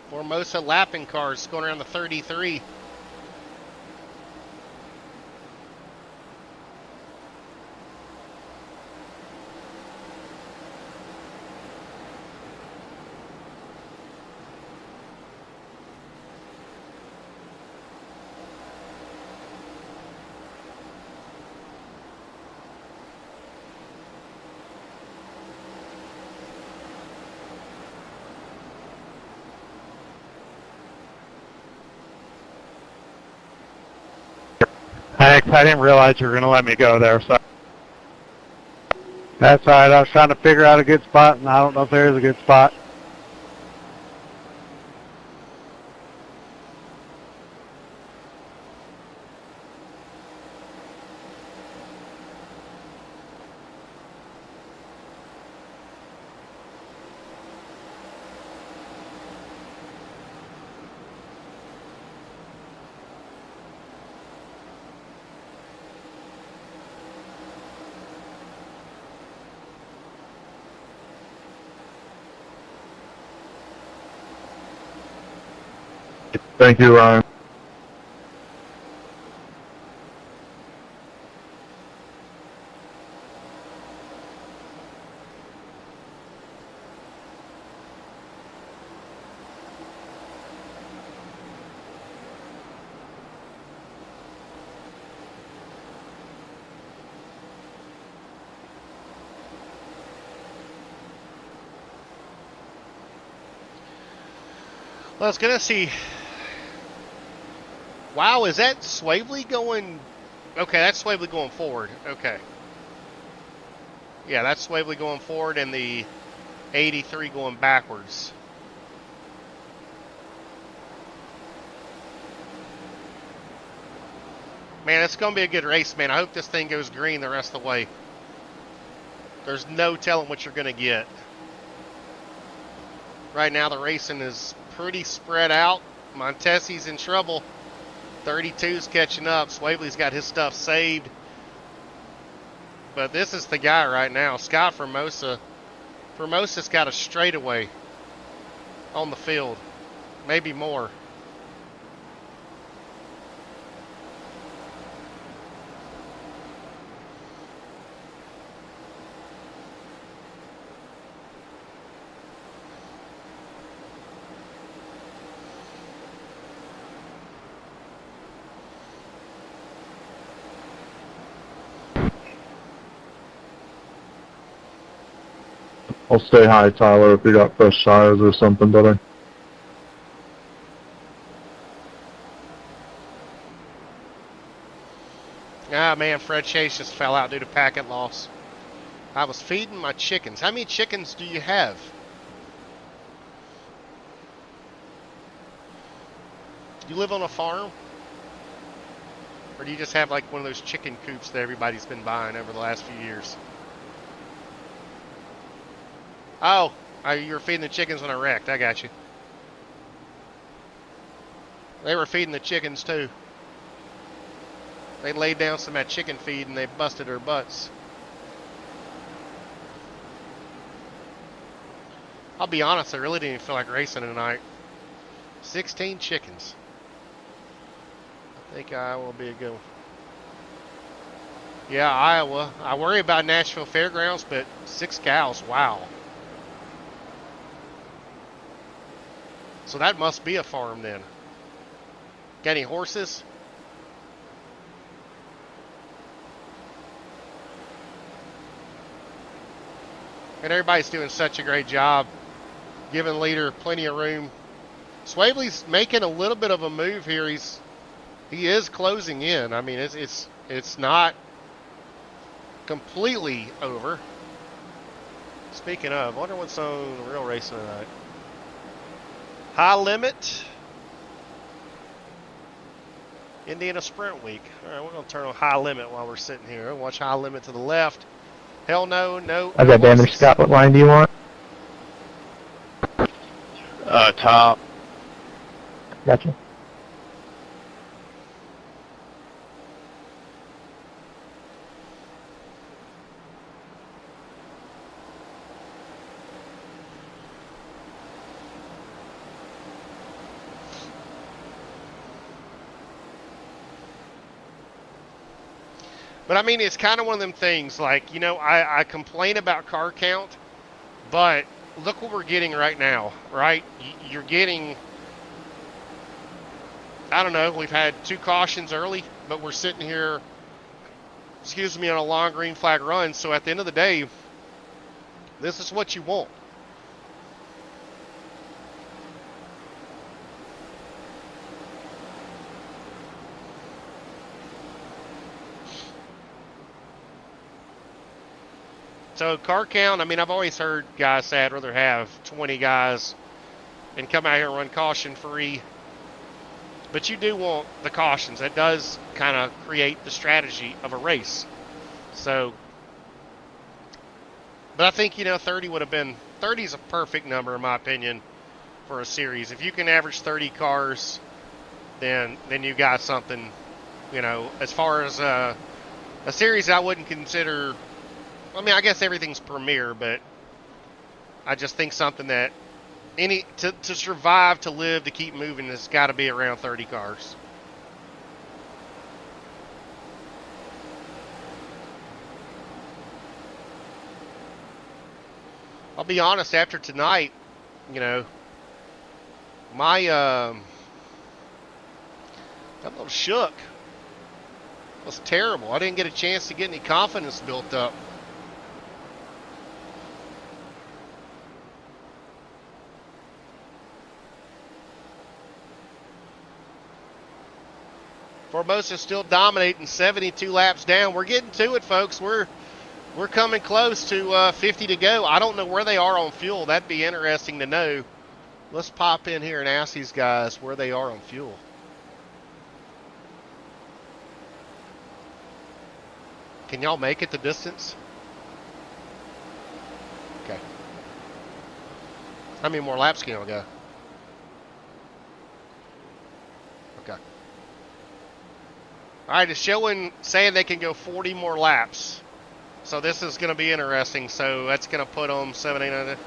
Formosa lapping cars going around the 33. I didn't realize you were going to let me go there, so. That's all right. I was trying to figure out a good spot, and I don't know if there is a good spot. Thank you, Ryan. Well, I was gonna see. Wow, is that Swavely going? Okay, that's Swavely going forward. Okay. Yeah, that's Swavely going forward and the 83 going backwards. Man, it's going to be a good race, man. I hope this thing goes green the rest of the way. There's no telling what you're going to get. Right now, the racing is pretty spread out. Montesi's in trouble. 32's catching up. Swavely's got his stuff saved. But this is the guy right now. Scott Formosa. Formosa's got a straightaway on the field. Maybe more. I'll stay high, Tyler, if you got fresh tires or something, buddy. Ah, man, Fred Chase just fell out due to packet loss. I was feeding my chickens. How many chickens do you have? Do you live on a farm? Or do you just have like one of those chicken coops that everybody's been buying over the last few years? Oh, you were feeding the chickens when I wrecked. I got you. They were feeding the chickens too. They laid down some of that chicken feed and they busted their butts. I'll be honest, I really didn't feel like racing tonight. 16 chickens. I think Iowa will be a good one. Yeah, Iowa. I worry about Nashville Fairgrounds, but 6 cows. Wow. So that must be a farm then. Got any horses? And everybody's doing such a great job, giving leader plenty of room. Swavely's making a little bit of a move here. He is closing in. I mean, it's not completely over. Speaking of, I wonder what's on real racing tonight. High Limit, Indiana Sprint Week. All right, we're going to turn on High Limit while we're sitting here. Watch High Limit to the left. Hell no, no. I got damage. Scott, what line do you want? Top. Gotcha. But I mean, it's kind of one of them things. Like, you know, I complain about car count, but look what we're getting right now, right? You're getting, I don't know, we've had 2 cautions early, but we're sitting here, excuse me, on a long green flag run. So at the end of the day, this is what you want. So car count, I mean, I've always heard guys say I'd rather have 20 guys and come out here and run caution free. But you do want the cautions. That does kind of create the strategy of a race. So, but I think, you know, 30 would have been, 30 is a perfect number in my opinion for a series. If you can average 30 cars, then you got something, you know, as far as a series I wouldn't consider. I mean, I guess everything's premier, but I just think something that to survive, to live, to keep moving, has got to be around 30 cars. I'll be honest, after tonight, you know, my got a little shook. It was terrible. I didn't get a chance to get any confidence built up. Formosa's still dominating, 72 laps down. We're getting to it, folks. We're coming close to 50 to go. I don't know where they are on fuel. That'd be interesting to know. Let's pop in here and ask these guys where they are on fuel. Can y'all make it the distance? Okay. How many more laps can y'all go? Okay. All right, it's saying they can go 40 more laps. So this is going to be interesting. So that's going to put them 7, 8, 9,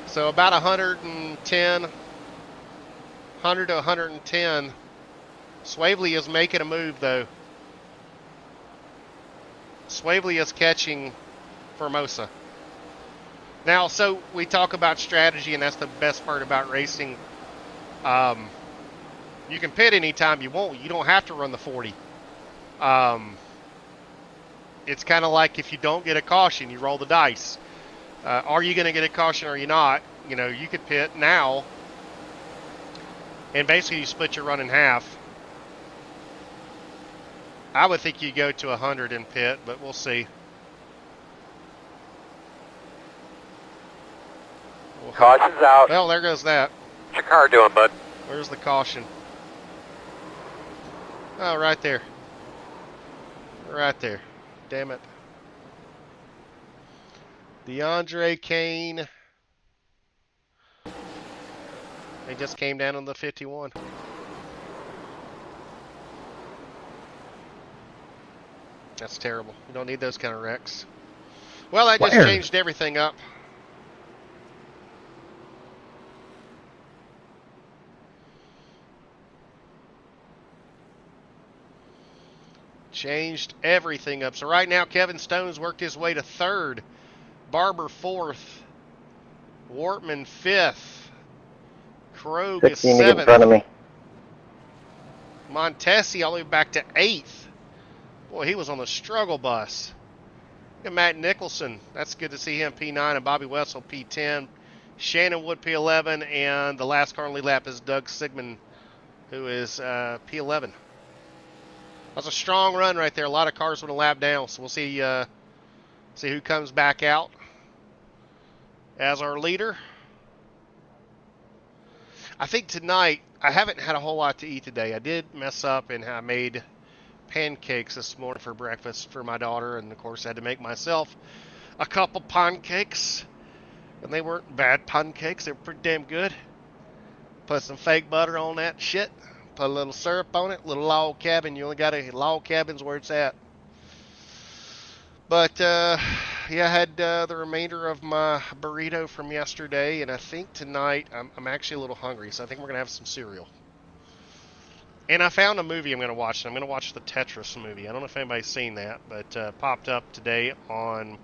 so about 110, 100 to 110. Swavely is making a move, though. Swavely is catching Formosa. Now, so we talk about strategy, and that's the best part about racing. You can pit anytime you want. You don't have to run the 40. It's kind of like if you don't get a caution, you roll the dice. Are you going to get a caution or are you not? You know, you could pit now, and basically you split your run in half. I would think you go to 100 and pit, but we'll see. Caution's out. Well, there goes that. What's your car doing, bud? Where's the caution? Oh, right there. Right there. Damn it. DeAndre Kane. They just came down on the 51. That's terrible. You don't need those kind of wrecks. Well, that just changed everything up. Changed everything up. So right now, Kevin Stone's worked his way to 3rd. Barber 4th. Wortman 5th. Krogh is 7th. In front of me. Montesi all the way back to 8th. Boy, he was on the struggle bus. Look at Matt Nicholson. That's good to see him P9, and Bobby Wessel P10. Shannon Wood P11, and the last car on lead lap is Doug Sigmund, who is P11. That's a strong run right there. A lot of cars with a lap down, so we'll see who comes back out as our leader. I think tonight, I haven't had a whole lot to eat today. I did mess up and I made pancakes this morning for breakfast for my daughter, and of course I had to make myself a couple pancakes, and they weren't bad pancakes. They were pretty damn good. Put some fake butter on that shit. Put a little syrup on it, little log cabin. You only got a log cabin's where it's at. But, yeah, I had the remainder of my burrito from yesterday, and I think tonight I'm actually a little hungry, so I think we're going to have some cereal. And I found a movie I'm going to watch. I'm going to watch the Tetris movie. I don't know if anybody's seen that, but popped up today on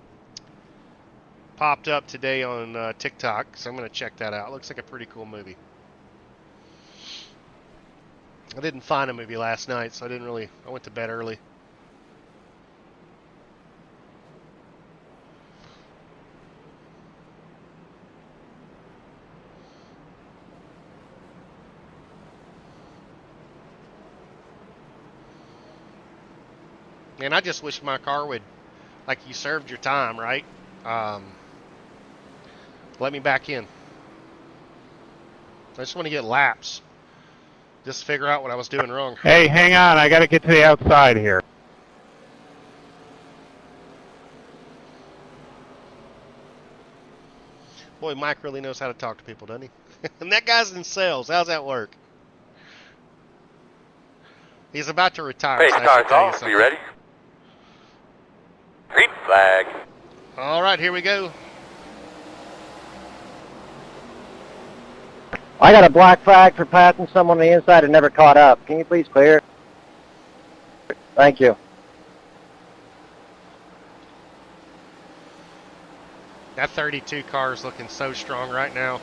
TikTok, so I'm going to check that out. It looks like a pretty cool movie. I didn't find a movie last night, so I went to bed early. And I just wish my car would, like, you served your time, right? Let me back in. I just want to get laps. Just figure out what I was doing wrong. Hey, hang on. I got to get to the outside here. Boy, Mike really knows how to talk to people, doesn't he? And that guy's in sales. How's that work? He's about to retire. Hey, so I should stars tell you off. something. You ready? Green flag. All right, here we go. I got a black flag for passing someone on the inside and never caught up. Can you please clear? Thank you. That 32 car is looking so strong right now.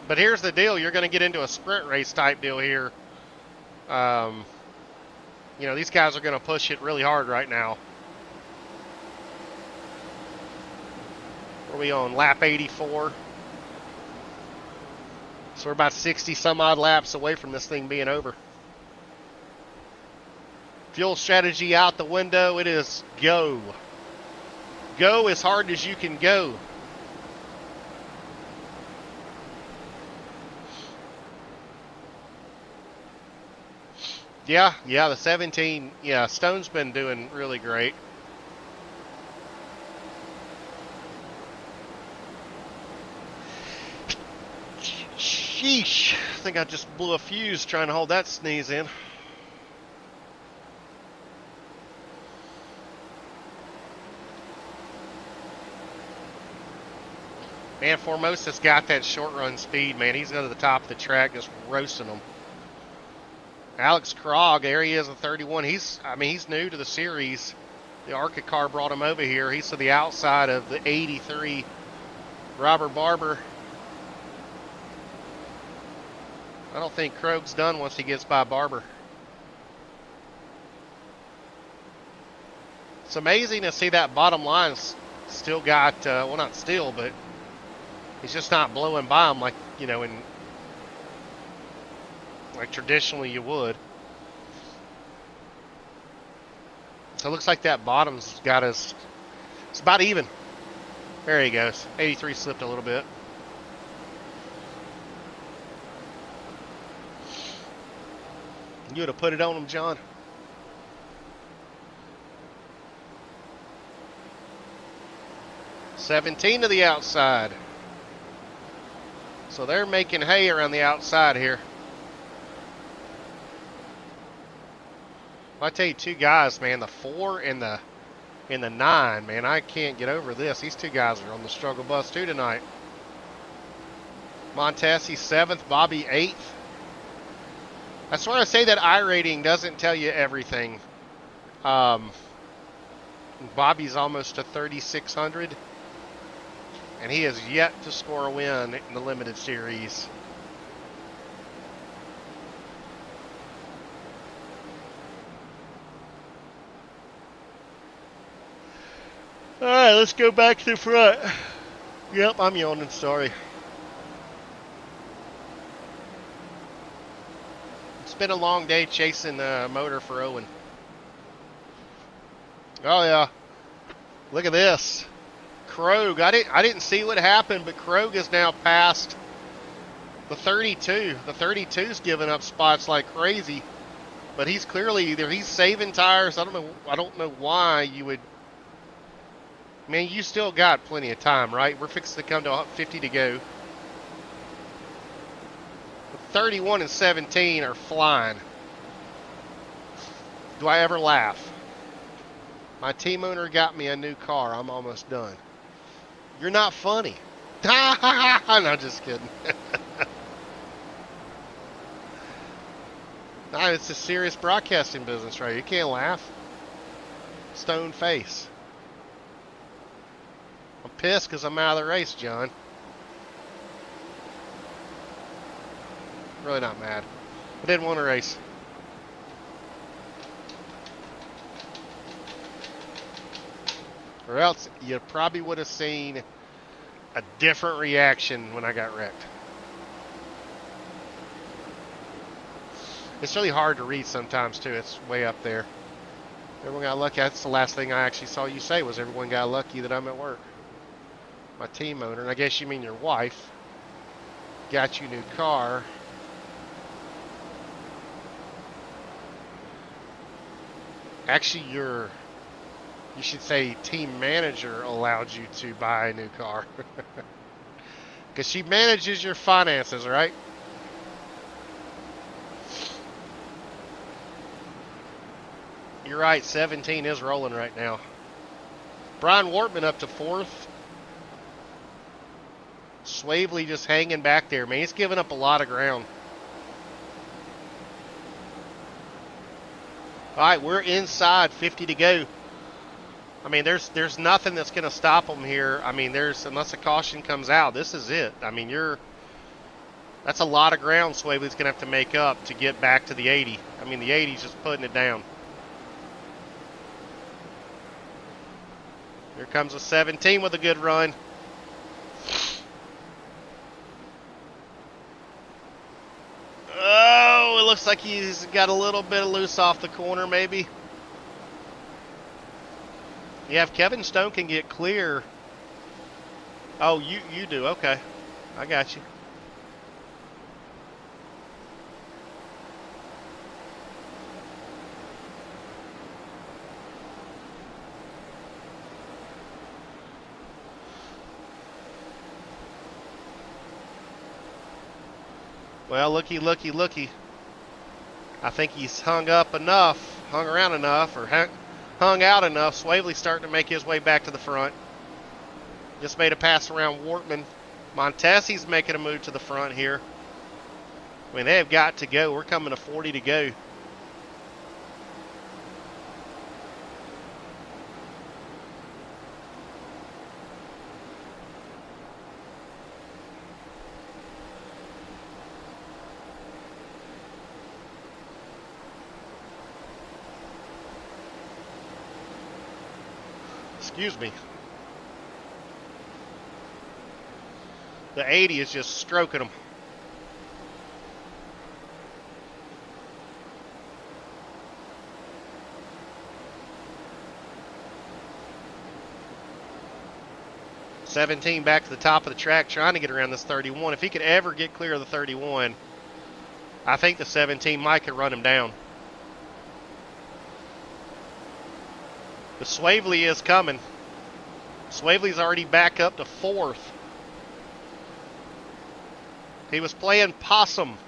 But here's the deal. You're going to get into a sprint race type deal here. You know, these guys are going to push it really hard right now. What are we on? Lap 84. So we're about 60 some odd laps away from this thing being over. Fuel strategy out the window. It is go. Go as hard as you can go. Yeah, the 17. Yeah, Stone's been doing really great. Sheesh. I think I just blew a fuse trying to hold that sneeze in. Man, Formosa's got that short run speed, man. He's going to the top of the track just roasting them. Alex Krog, there he is at 31. He's new to the series. The ARCA car brought him over here. He's to the outside of the 83 Robert Barber. I don't think Krog's done once he gets by Barber. It's amazing to see that bottom line still got, well, not still, but he's just not blowing by him like, you know, like traditionally you would. So it looks like that bottom's got us, it's about even. There he goes. 83 slipped a little bit. You would have put it on him, John. $17 to the outside. So they're making hay around the outside here. I tell you, two guys, man, the 4 and the 9, man, I can't get over this. These two guys are on the struggle bus too tonight. Montesi 7th, Bobby 8th. That's why I say that I rating doesn't tell you everything. Bobby's almost to 3,600, and he has yet to score a win in the limited series. All right, let's go back to the front. Yep, I'm yawning, sorry. It's been a long day chasing the motor for Owen. Oh, yeah. Look at this. Krog, I didn't see what happened, but Krog is now past the 32. The 32's giving up spots like crazy. But he's clearly either he's saving tires. I don't know why you would. Man, you still got plenty of time, right? We're fixing to come to 50 to go. 31 and 17 are flying. Do I ever laugh? My team owner got me a new car. I'm almost done. You're not funny. No, just kidding. No, it's a serious broadcasting business, right? You can't laugh. Stone face. I'm pissed because I'm out of the race, John. Really not mad. I didn't want to race. Or else you probably would have seen a different reaction when I got wrecked. It's really hard to read sometimes too. It's way up there. Everyone got lucky. That's the last thing I actually saw you say was everyone got lucky that I'm at work. My team owner, and I guess you mean your wife, got you a new car. Actually, you should say team manager allowed you to buy a new car. Because she manages your finances, right? You're right, 17 is rolling right now. Brian Wortman up to 4th. Swavely just hanging back there, man. He's giving up a lot of ground. All right, we're inside, 50 to go. I mean, there's nothing that's going to stop them here. I mean, unless a caution comes out, this is it. I mean, that's a lot of ground Swavely's going to have to make up to get back to the 80. I mean, the 80's just putting it down. Here comes a 17 with a good run. Oh, it looks like he's got a little bit of loose off the corner, maybe. Yeah, if Kevin Stone can get clear. Oh, you do. Okay. I got you. Well, looky. I think he's hung around enough, or hung out enough. Swavely's starting to make his way back to the front. Just made a pass around Wortman. Montesi's making a move to the front here. I mean, they have got to go. We're coming to 40 to go. Excuse me. The 80 is just stroking them. $17 back to the top of the track trying to get around this 31. If he could ever get clear of the 31, I think the 17 might could run him down. But Swavely is coming. Swavely's already back up to 4th. He was playing possum.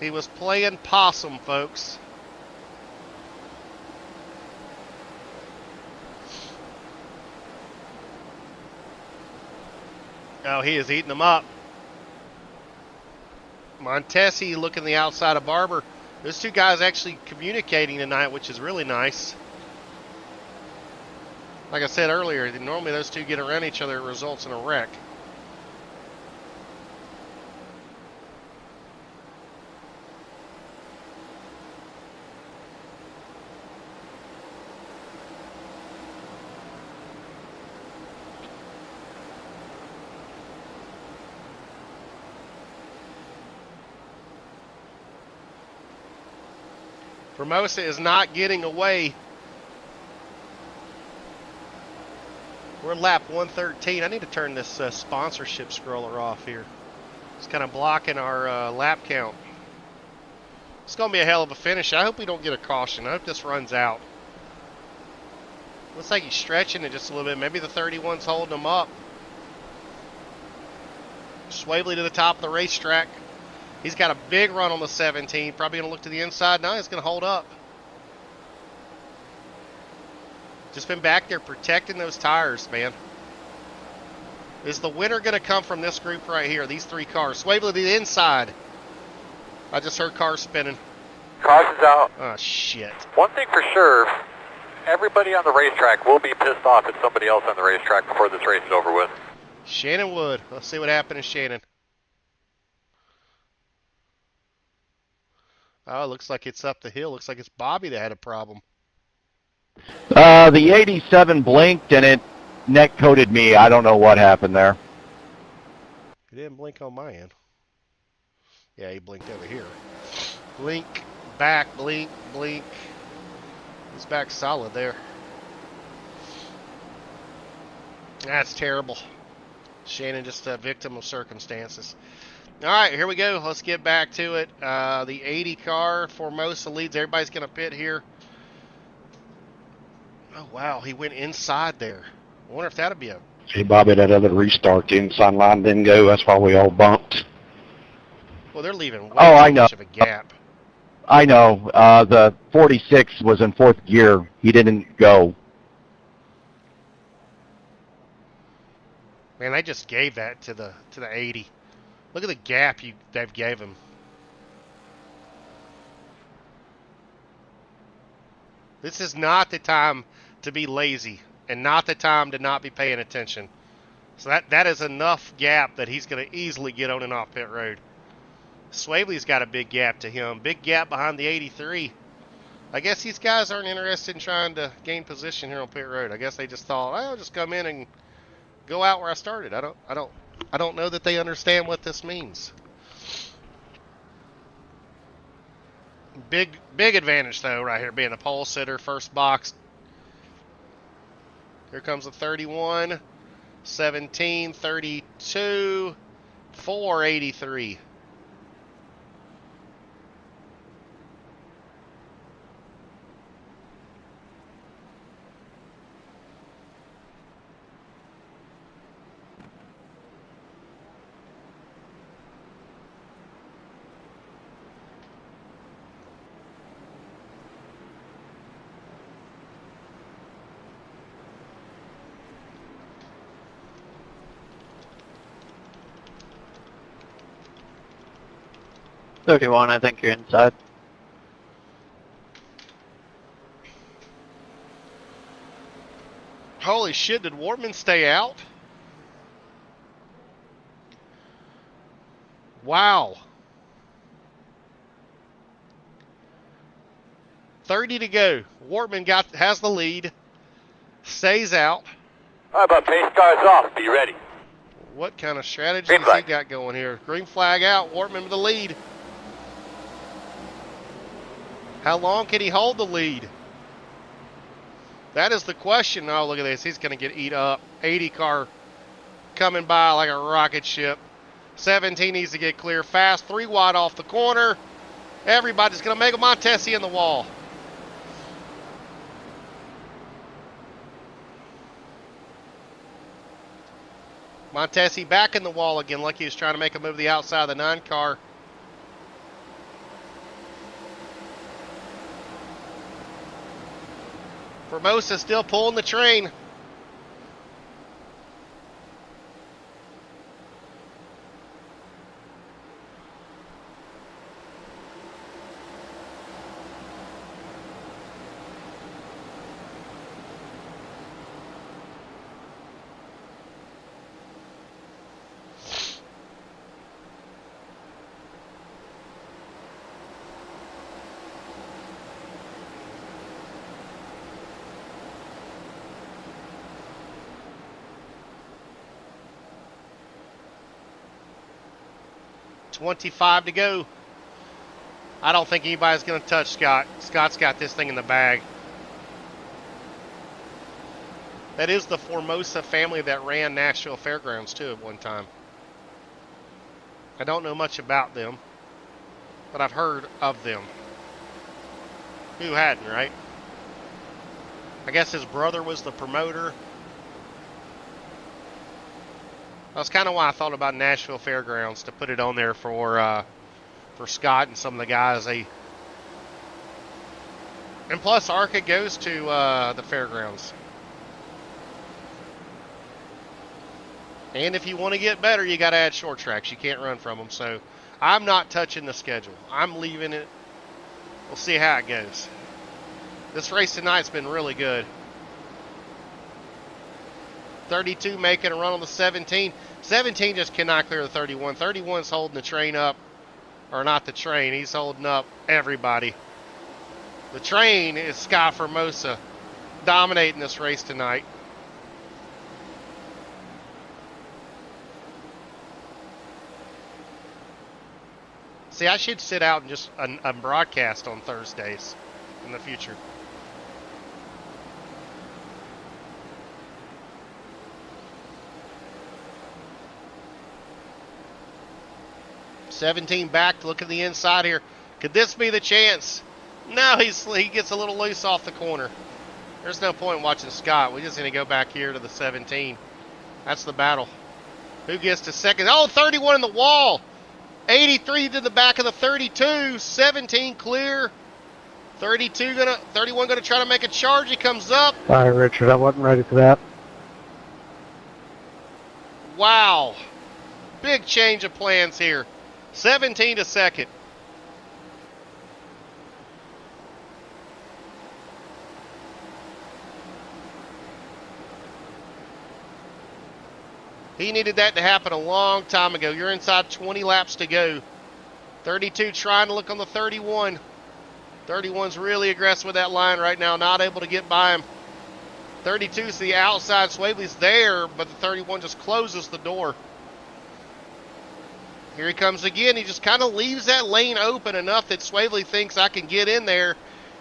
He was playing possum, folks. Oh, he is eating them up. Montesi looking the outside of Barber. Those two guys actually communicating tonight, which is really nice. Like I said earlier, normally those two get around each other, it results in a wreck. Formosa is not getting away. We're lap 113. I need to turn this sponsorship scroller off here. It's kind of blocking our lap count. It's going to be a hell of a finish. I hope we don't get a caution. I hope this runs out. Looks like he's stretching it just a little bit. Maybe the 31's holding him up. Swavely to the top of the racetrack. He's got a big run on the 17. Probably going to look to the inside. Now he's going to hold up. Just been back there protecting those tires, man. Is the winner going to come from this group right here? These three cars. Swavely to the inside. I just heard cars spinning. Caution's out. Oh, shit. One thing for sure, everybody on the racetrack will be pissed off at somebody else on the racetrack before this race is over with. Shannon Wood. Let's see what happened to Shannon. Oh, looks like it's up the hill. Looks like it's Bobby that had a problem. The 87 blinked and it neck coated me. I don't know what happened there. He didn't blink on my end. Yeah, he blinked over here. Blink, back, blink, blink. He's back solid there. That's terrible. Shannon just a victim of circumstances. All right, here we go. Let's get back to it. The 80 car, Formosa leads. Everybody's going to pit here. Oh, wow. He went inside there. I wonder if that'll be a... See, Bobby, that other restart, the inside line didn't go. That's why we all bumped. Well, they're leaving way I too know. much of a gap. I know. The 46 was in 4th gear. He didn't go. Man, they just gave that to the 80. Look at the gap they've gave him. This is not the time to be lazy and not the time to not be paying attention. So that is enough gap that he's going to easily get on and off pit road. Swavely's got a big gap to him. Big gap behind the 83. I guess these guys aren't interested in trying to gain position here on pit road. I guess they just thought, I'll just come in and go out where I started. I don't know that they understand what this means. Big advantage though right here, being a pole sitter, first box. Here comes the 31, 17, 32, 483. I think you're inside. Holy shit, did Wortman stay out? Wow. 30 to go. Wortman has the lead. Stays out. All right, but pace car's off. Be ready. What kind of strategy has he got going here? Green flag out. Wortman with the lead. How long can he hold the lead? That is the question. Oh, look at this. He's going to get eat up. 80 car coming by like a rocket ship. 17 needs to get clear fast. 3 wide off the corner. Everybody's going to make a Montesi in the wall. Montesi back in the wall again, like he was trying to make a move to the outside of the 9 car. Formosa still pulling the train. .25 to go. I don't think anybody's going to touch Scott. Scott's got this thing in the bag. That is the Formosa family that ran Nashville Fairgrounds too at one time. I don't know much about them, but I've heard of them. Who hadn't, right? I guess his brother was the promoter. That's kind of why I thought about Nashville Fairgrounds, to put it on there for Scott and some of the guys. And plus, ARCA goes to the fairgrounds. And if you want to get better, you got to add short tracks. You can't run from them. So I'm not touching the schedule. I'm leaving it. We'll see how it goes. This race tonight's been really good. 32 making a run on the 17. 17 just cannot clear the 31. 31's holding the train up. Or not the train. He's holding up everybody. The train is Scott Formosa dominating this race tonight. See, I should sit out and just broadcast on Thursdays in the future. $17 back to look at the inside here. Could this be the chance? No, he gets a little loose off the corner. There's no point in watching Scott. We just need to go back here to the 17. That's the battle. Who gets to second? Oh, 31 in the wall. 83 to the back of the 32. 17 clear. 31 gonna try to make a charge. He comes up. Sorry, Richard, I wasn't ready for that. Wow. Big change of plans here. 17 to second. He needed that to happen a long time ago. You're inside 20 laps to go. 32 trying to look on the 31. 31's really aggressive with that line right now, not able to get by him. 32's the outside. Swavely's there, but the 31 just closes the door. Here he comes again. He just kind of leaves that lane open enough that Swavely thinks I can get in there,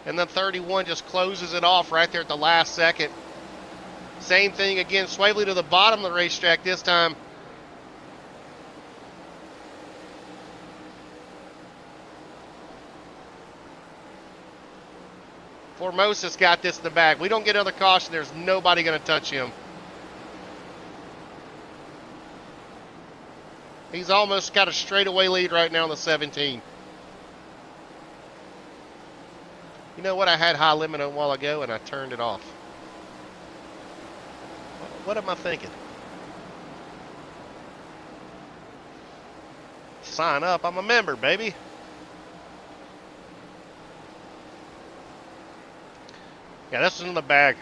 and then 31 just closes it off right there at the last second. Same thing again. Swavely to the bottom of the racetrack this time. Formosa's got this in the bag. We don't get another caution, there's nobody going to touch him. He's almost got a straightaway lead right now on the 17. You know what? I had high limit a while ago and I turned it off. What am I thinking? Sign up. I'm a member, baby. Yeah, this is in the bag.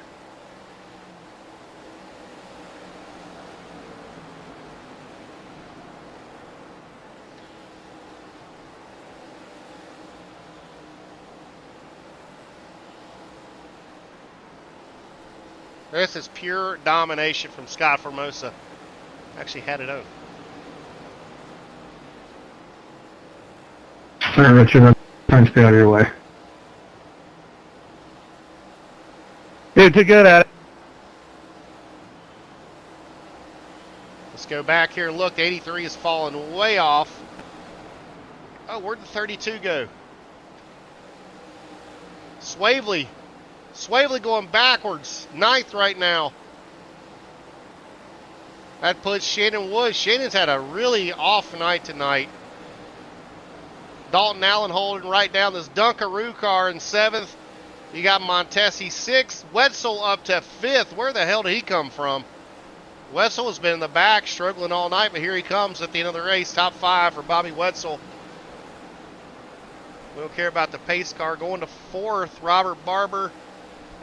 This is pure domination from Scott Formosa. Actually had it on. Alright, Richard, I'm trying to stay out of your way. You're too good at it. Let's go back here and look. 83 is falling way off. Oh, where'd the 32 go? Swavely going backwards. 9th right now. That puts Shannon Wood. Shannon's had a really off night tonight. Dalton Allen holding right down this Dunkaroo car in 7th. You got Montesi 6th. Wetzel up to 5th. Where the hell did he come from? Wetzel has been in the back struggling all night, but here he comes at the end of the race. Top 5 for Bobby Wetzel. We don't care about the pace car. Going to 4th, Robert Barber.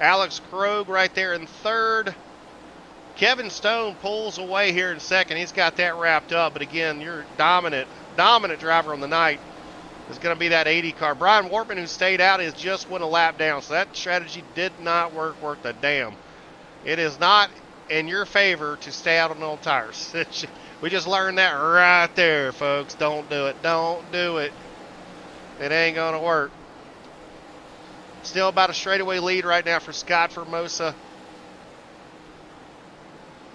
Alex Krogh right there in 3rd. Kevin Stone pulls away here in 2nd. He's got that wrapped up. But again, your dominant driver on the night is going to be that 80 car. Brian Wartman, who stayed out, is just went a lap down. So that strategy did not work a damn. It is not in your favor to stay out on old tires. We just learned that right there, folks. Don't do it. Don't do it. It ain't going to work. Still about a straightaway lead right now for Scott Formosa.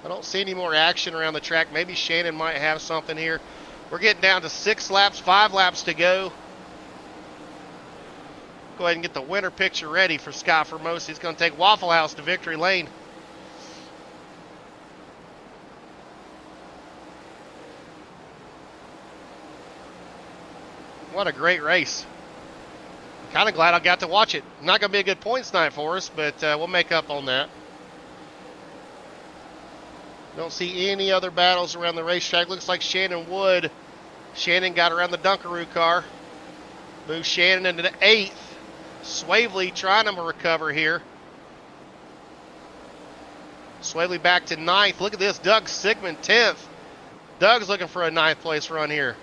I don't see any more action around the track. Maybe Shannon might have something here. We're getting down to 6 laps, 5 laps to go. Go ahead and get the winner picture ready for Scott Formosa. He's going to take Waffle House to victory lane. What a great race. Kind of glad I got to watch it. Not going to be a good points night for us, but we'll make up on that. Don't see any other battles around the racetrack. Looks like Shannon Wood Shannon got around the Dunkaroo car. Moves Shannon into the 8th. Swavely trying to recover here. Swavely back to 9th. Look at this. Doug Sigmund 10th. Doug's looking for a 9th place run here.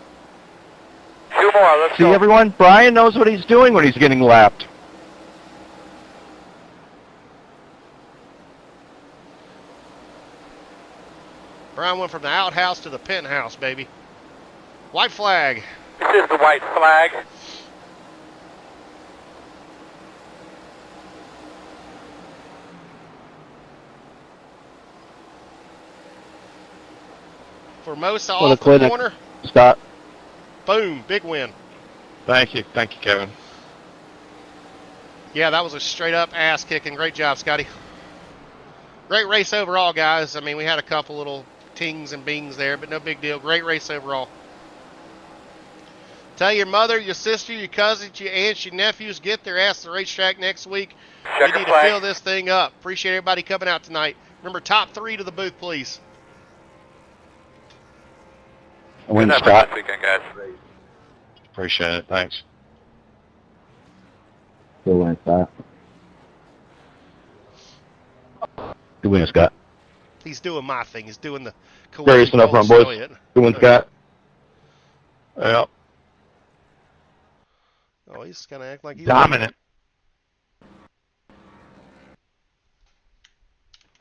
2 more. Let's See, go. everyone? Brian knows what he's doing when he's getting lapped. Brian went from the outhouse to the penthouse, baby. White flag. This is the white flag. Formosa For the off the clinic. corner. Scott. Boom. Big win. Thank you, Kevin. Yeah, that was a straight up ass kicking. Great job, Scotty. Great race overall, guys. I mean, we had a couple little tings and bings there, but no big deal. Great race overall. Tell your mother, your sister, your cousins, your aunts, your nephews, get their ass to the racetrack next week. We need to fill this thing up. Appreciate everybody coming out tonight. Remember, top 3 to the booth, please. Win, Good Scott. this weekend, guys. Appreciate it. Thanks. Good win, Scott. Good win, Scott. He's doing my thing. He's doing the Racing up front, boys. Good win, Scott. Yep. Oh, he's going to act like he's Dominant.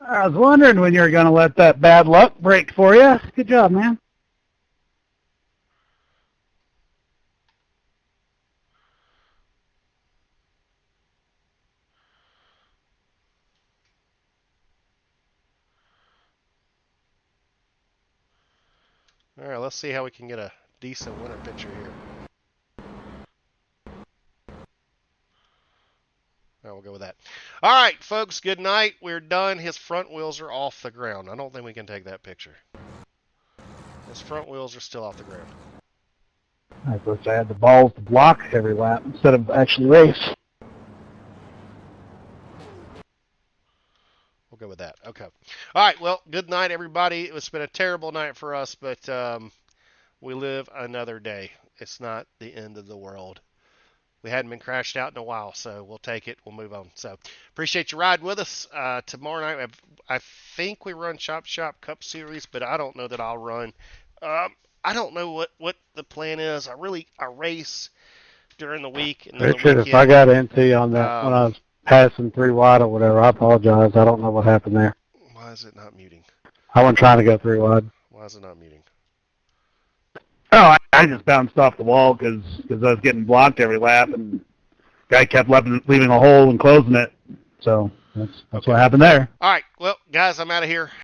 I was wondering when you were going to let that bad luck break for you. Good job, man. All right, let's see how we can get a decent winner picture here. All right, we'll go with that. All right, folks, good night. We're done. His front wheels are off the ground. I don't think we can take that picture. His front wheels are still off the ground. I wish I had the balls to block every lap instead of actually race. We'll go with that. Okay. All right, well, good night, everybody. It's been a terrible night for us, but we live another day. It's not the end of the world. We hadn't been crashed out in a while, so we'll take it. We'll move on. So appreciate you riding with us. Tomorrow night, I think we run Chop Shop Cup Series, but I don't know that I'll run. I don't know what the plan is. I race during the week. And then the Richard, if I got into you on that when I was passing 3 wide or whatever, I apologize. I don't know what happened there. Why is it not muting? I wasn't trying to go 3 wide. Why is it not muting? Oh, I just bounced off the wall because I was getting blocked every lap, and guy kept leaving a hole and closing it. So that's what happened there. All right, well, guys, I'm out of here.